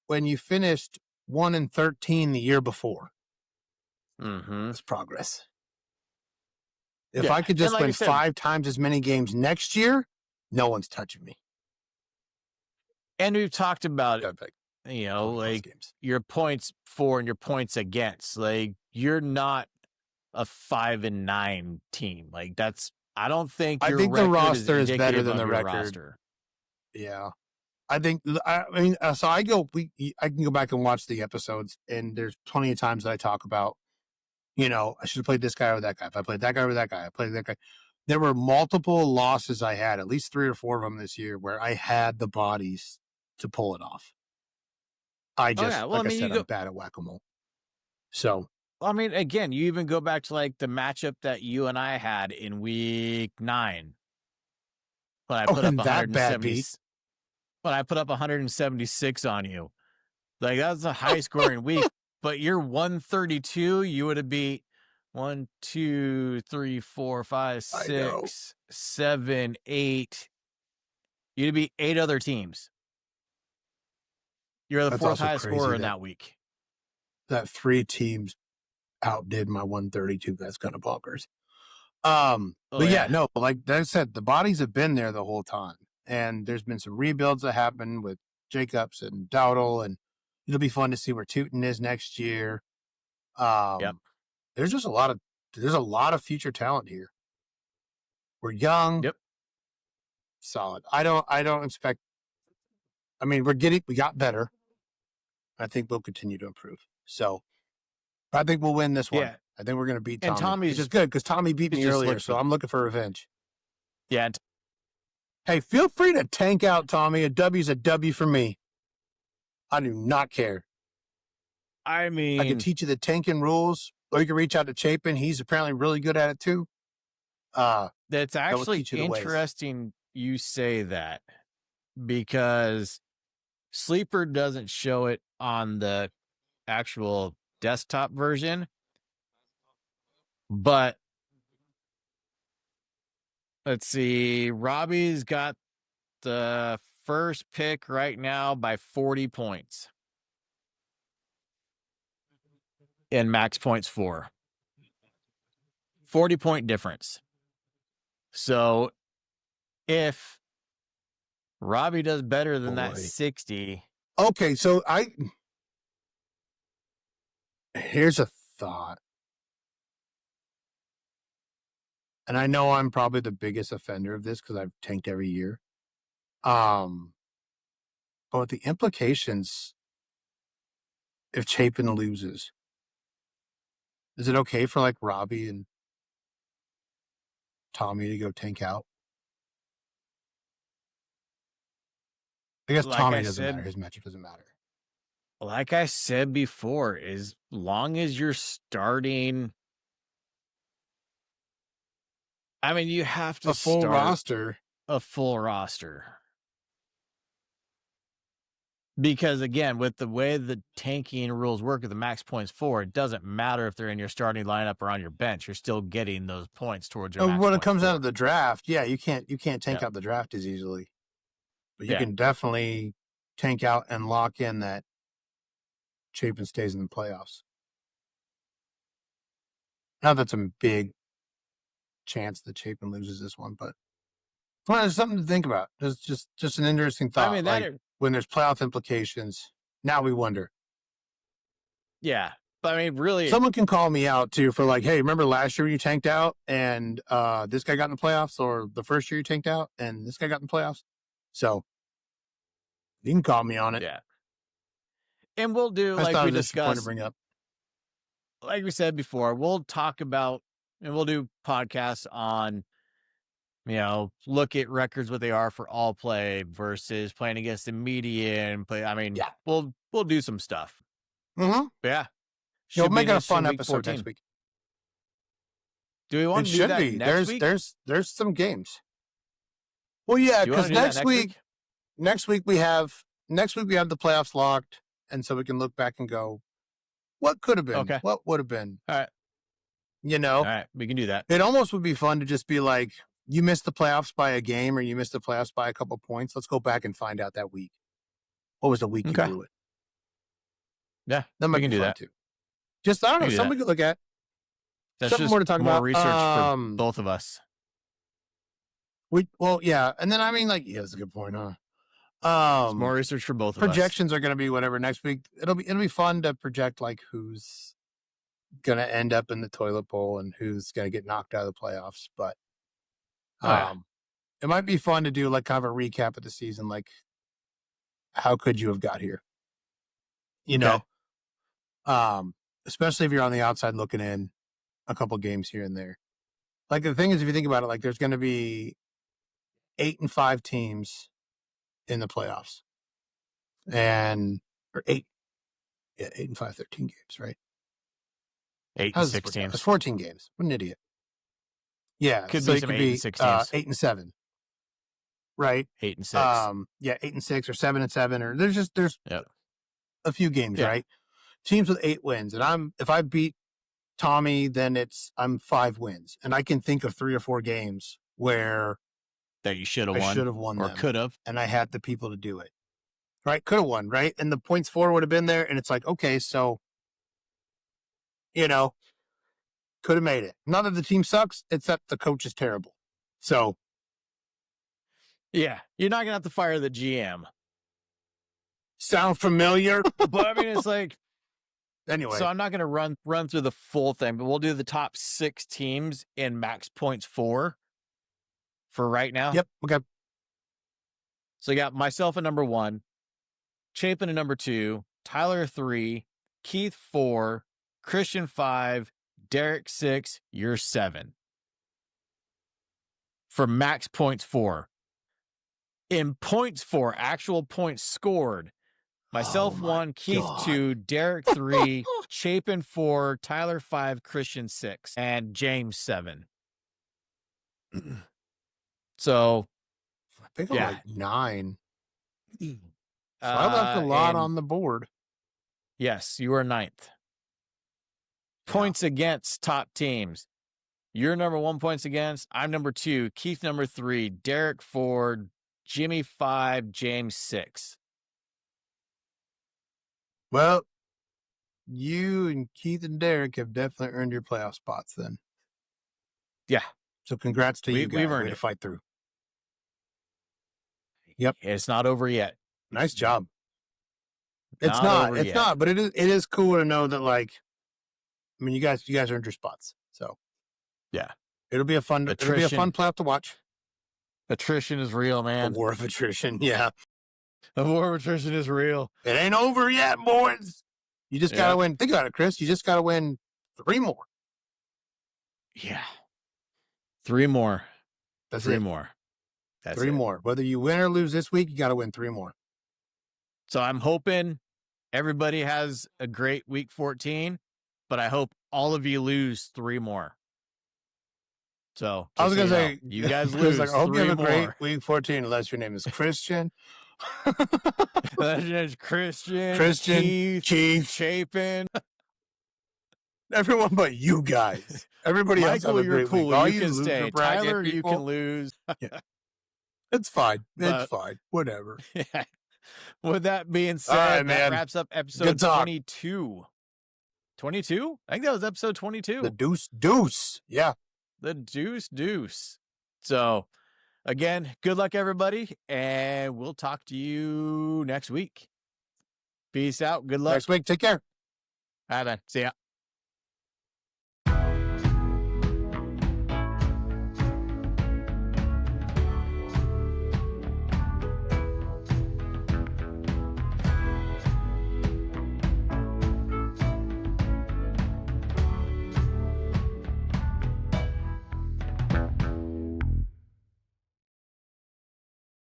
Speaker 2: when you finished 1-13 the year before,
Speaker 1: Mm-hmm.
Speaker 2: it's progress. If
Speaker 1: Yeah.
Speaker 2: I could
Speaker 1: And
Speaker 2: just
Speaker 1: like I
Speaker 2: win
Speaker 1: said,
Speaker 2: 5 times as many games next year, no one's touching me.
Speaker 1: and we've talked about,
Speaker 2: Like plus
Speaker 1: like
Speaker 2: games.
Speaker 1: your points for and your points against. Like you're not a 5-9 team. Like I don't think
Speaker 2: I
Speaker 1: your
Speaker 2: think the
Speaker 1: record is
Speaker 2: roster is better
Speaker 1: indicative
Speaker 2: than
Speaker 1: of
Speaker 2: the
Speaker 1: your
Speaker 2: record.
Speaker 1: roster.
Speaker 2: Yeah. I think I mean so I can go back and watch the episodes and there's plenty of times that I talk about, I should have played this guy or that guy. If I played that guy or that guy, I played that guy. There were multiple losses I had, at least 3 or 4 of them this year where I had the bodies to pull it off. I
Speaker 1: Oh yeah.
Speaker 2: just
Speaker 1: Well, I
Speaker 2: like I
Speaker 1: mean,
Speaker 2: said, I'm bad at whack-a-mole. So,
Speaker 1: again, you even go back to like the matchup that you and I had in week 9 when I put up
Speaker 2: and that bad
Speaker 1: 170,
Speaker 2: beat.
Speaker 1: when I put up 176 on you. Like that was a high scoring week, but you're 132, you would have beat 1, 2, 3, 4, 5,
Speaker 2: I know.
Speaker 1: 6, 7, 8. You'd beat 8 other teams. You're the
Speaker 2: That's
Speaker 1: 4th
Speaker 2: also
Speaker 1: highest
Speaker 2: crazy
Speaker 1: scorer in
Speaker 2: that
Speaker 1: that week.
Speaker 2: 3 teams outdid my 132. That's kind of bonkers.
Speaker 1: Oh
Speaker 2: But yeah,
Speaker 1: yeah.
Speaker 2: no, like I said, the bodies have been there the whole time. And there's been some rebuilds that happened with Jacobs and Dowdle, and it'll be fun to see where Tootin is next year.
Speaker 1: Yep.
Speaker 2: Um, there's a lot of future talent here. We're young,
Speaker 1: Yep.
Speaker 2: solid. I don't expect we got better. I think we'll continue to improve. So I think we'll win this one.
Speaker 1: Yeah.
Speaker 2: I think we're gonna beat
Speaker 1: And
Speaker 2: Tommy, which is
Speaker 1: Tommy's
Speaker 2: good because Tommy beat me
Speaker 1: just
Speaker 2: earlier,
Speaker 1: looked
Speaker 2: so
Speaker 1: for
Speaker 2: I'm looking for revenge.
Speaker 1: yeah,
Speaker 2: Hey, feel free to tank out Tommy. A W's a W for me. I do not care.
Speaker 1: I
Speaker 2: I could
Speaker 1: mean,
Speaker 2: teach you the tanking rules, or you can reach out to Chapin. He's apparently really good at it too.
Speaker 1: that's
Speaker 2: That will
Speaker 1: actually
Speaker 2: teach you the ways.
Speaker 1: interesting you say that because Sleeper doesn't show it on the actual desktop version, but let's see. Robbie's got the first pick right now by 40 points. in max points for. 40-point difference. So if Robbie does better than that 60.
Speaker 2: Okay, so here's a thought. And I know I'm probably the biggest offender of this because I've tanked every year. But the implications if Chapin loses, is it okay for like Robbie and Tommy to go tank out? I guess
Speaker 1: Like
Speaker 2: Tommy
Speaker 1: I
Speaker 2: doesn't matter.
Speaker 1: said,
Speaker 2: His matchup doesn't matter.
Speaker 1: like I said before, as long as you're starting, I mean, you have to
Speaker 2: A full
Speaker 1: start
Speaker 2: roster.
Speaker 1: a full roster. Because again, with the way the tanking rules work with the max points for, it doesn't matter if they're in your starting lineup or on your bench. You're still getting those points towards your max
Speaker 2: When it
Speaker 1: points
Speaker 2: comes out
Speaker 1: for.
Speaker 2: of the draft, yeah, you can't tank
Speaker 1: Yep.
Speaker 2: out the draft as easily. But you
Speaker 1: Yeah.
Speaker 2: can definitely tank out and lock in that Chapin stays in the playoffs. Now that's a big chance that Chapin loses this one, but well, it's something to think about. It's just an interesting thought.
Speaker 1: I mean,
Speaker 2: like when there's playoff implications, now we wonder.
Speaker 1: Yeah. But I mean, really,
Speaker 2: Someone can call me out too for like, hey, remember last year you tanked out and this guy got in the playoffs, or the first year you tanked out and this guy got in the playoffs. So you can call me on it.
Speaker 1: yeah. And we'll do,
Speaker 2: I just
Speaker 1: like
Speaker 2: thought
Speaker 1: we
Speaker 2: it was just a point to
Speaker 1: discussed,
Speaker 2: bring up.
Speaker 1: like we said before, we'll talk about, and we'll do podcasts on, look at records, what they are for all play versus playing against the median play. I mean,
Speaker 2: Yeah.
Speaker 1: we'll do some stuff.
Speaker 2: Mm-hmm.
Speaker 1: But yeah.
Speaker 2: You'll
Speaker 1: Should be
Speaker 2: make
Speaker 1: an
Speaker 2: it a
Speaker 1: interesting
Speaker 2: fun
Speaker 1: week
Speaker 2: episode
Speaker 1: 14.
Speaker 2: next week.
Speaker 1: Do we want
Speaker 2: It
Speaker 1: to do
Speaker 2: should
Speaker 1: that
Speaker 2: be.
Speaker 1: next week?
Speaker 2: There's some games. Well, yeah,
Speaker 1: Do you want
Speaker 2: because
Speaker 1: to do that
Speaker 2: next week we have the playoffs locked, and so we can look back and go, what could have been,
Speaker 1: Okay.
Speaker 2: what would have been.
Speaker 1: All right. All right. We can do that.
Speaker 2: It almost would be fun to just be like, you missed the playoffs by a game or you missed the playoffs by a couple points. Let's go back and find out that week. What was the week you blew it?
Speaker 1: Yeah.
Speaker 2: That might
Speaker 1: we can
Speaker 2: be
Speaker 1: do
Speaker 2: fun
Speaker 1: that
Speaker 2: too. Just, I don't know, something we could look at.
Speaker 1: That's
Speaker 2: something
Speaker 1: just
Speaker 2: more to talk
Speaker 1: more
Speaker 2: about.
Speaker 1: research for both of us.
Speaker 2: Yeah. And then, I mean, like, yeah, that's a good point, huh?
Speaker 1: It's more research for both of us.
Speaker 2: Projections are going to be whatever next week. It'll be fun to project like who's going to end up in the toilet bowl and who's going to get knocked out of the playoffs. But it might be fun to do like kind of a recap of the season. Like, how could you have got here? Especially if you're on the outside looking in a couple games here and there. Like the thing is, if you think about it, like there's going to be 8 and 5 teams in the playoffs, or 8 and 5, 13 games, right?
Speaker 1: 8 and 6 teams.
Speaker 2: It's 14 games. What an idiot. Yeah.
Speaker 1: Could
Speaker 2: so
Speaker 1: be
Speaker 2: it
Speaker 1: some
Speaker 2: could
Speaker 1: 8
Speaker 2: be
Speaker 1: and 6 teams.
Speaker 2: 8 and 7. Right.
Speaker 1: 8 and 6.
Speaker 2: Yeah, 8 and 6 or 7 and 7, or there's a few games, right? Teams with 8 wins. And if I beat Tommy, then I'm 5 wins. And I can think of 3 or 4 games where
Speaker 1: that you should have won.
Speaker 2: I should have won
Speaker 1: or
Speaker 2: them,
Speaker 1: could have.
Speaker 2: and I had the people to do it. Right? Could have won, right? And the points for would have been there. And it's like, okay, so, could have made it. Not that the team sucks, it's that the coach is terrible. So.
Speaker 1: Yeah. You're not going to have to fire the GM.
Speaker 2: Sound familiar?
Speaker 1: But I mean, it's like.
Speaker 2: Anyway.
Speaker 1: So I'm not going to run through the full thing, but we'll do the top 6 teams in max points for right now.
Speaker 2: Yep. Okay.
Speaker 1: So you got myself at number 1, Chapin at number 2, Tyler 3, Keith 4, Christian 5, Derek 6, you're 7. For max points for. In points for, actual points scored, myself 1, Keith 2, Derek 3, Chapin 4, Tyler 5, Christian 6, and James 7. So
Speaker 2: I think I'm like 9. So I left a lot on the board.
Speaker 1: Yes, you are 9th. Points against top teams. You're number 1 points against. I'm number 2. Keith number 3. Derek 4. Jimmy 5. James 6.
Speaker 2: Well, you and Keith and Derek have definitely earned your playoff spots then.
Speaker 1: Yeah,
Speaker 2: So congrats to you
Speaker 1: we've
Speaker 2: guys. Way
Speaker 1: earned
Speaker 2: to
Speaker 1: it.
Speaker 2: fight through. Yep.
Speaker 1: It's not over yet.
Speaker 2: Nice job. It's
Speaker 1: Not
Speaker 2: not.
Speaker 1: over
Speaker 2: It's
Speaker 1: yet.
Speaker 2: not. But it is cool to know that, like, I mean, you guys earned your spots. So
Speaker 1: Yeah.
Speaker 2: it'll be a fun playoff to watch.
Speaker 1: Attrition is real,
Speaker 2: A
Speaker 1: man.
Speaker 2: war of attrition. Yeah.
Speaker 1: The war of attrition is real.
Speaker 2: It ain't over yet, boys. You just gotta win. Think about it, Chris. You just gotta win 3 more.
Speaker 1: Yeah. 3 more.
Speaker 2: That's
Speaker 1: 3
Speaker 2: it.
Speaker 1: more. That's
Speaker 2: 3
Speaker 1: it.
Speaker 2: more. Whether you win or lose this week, you gotta win 3 more.
Speaker 1: So I'm hoping everybody has a great week 14, but I hope all of you lose 3 more. So
Speaker 2: I was gonna say,
Speaker 1: you guys
Speaker 2: Chris,
Speaker 1: lose
Speaker 2: like, I hope you
Speaker 1: 3
Speaker 2: have a great
Speaker 1: more.
Speaker 2: week 14, unless your name is Christian.
Speaker 1: That's Christian,
Speaker 2: Keith,
Speaker 1: Chapin.
Speaker 2: everyone but you guys. Everybody else have
Speaker 1: Michael,
Speaker 2: a
Speaker 1: you're
Speaker 2: great week.
Speaker 1: cool.
Speaker 2: All
Speaker 1: You
Speaker 2: you
Speaker 1: can
Speaker 2: loser
Speaker 1: stay.
Speaker 2: bracket
Speaker 1: Tyler, you
Speaker 2: people,
Speaker 1: can lose.
Speaker 2: yeah, it's fine. It's
Speaker 1: But
Speaker 2: fine. Whatever.
Speaker 1: with that being
Speaker 2: All
Speaker 1: said,
Speaker 2: right,
Speaker 1: that
Speaker 2: man.
Speaker 1: wraps up
Speaker 2: Good
Speaker 1: episode
Speaker 2: talk.
Speaker 1: 22. 22? I think that was episode 22.
Speaker 2: The deuce. Yeah.
Speaker 1: The deuce. So, again, good luck, everybody, and we'll talk to you next week. Peace out. Good luck.
Speaker 2: Next week. Take care.
Speaker 1: All right, man. See ya.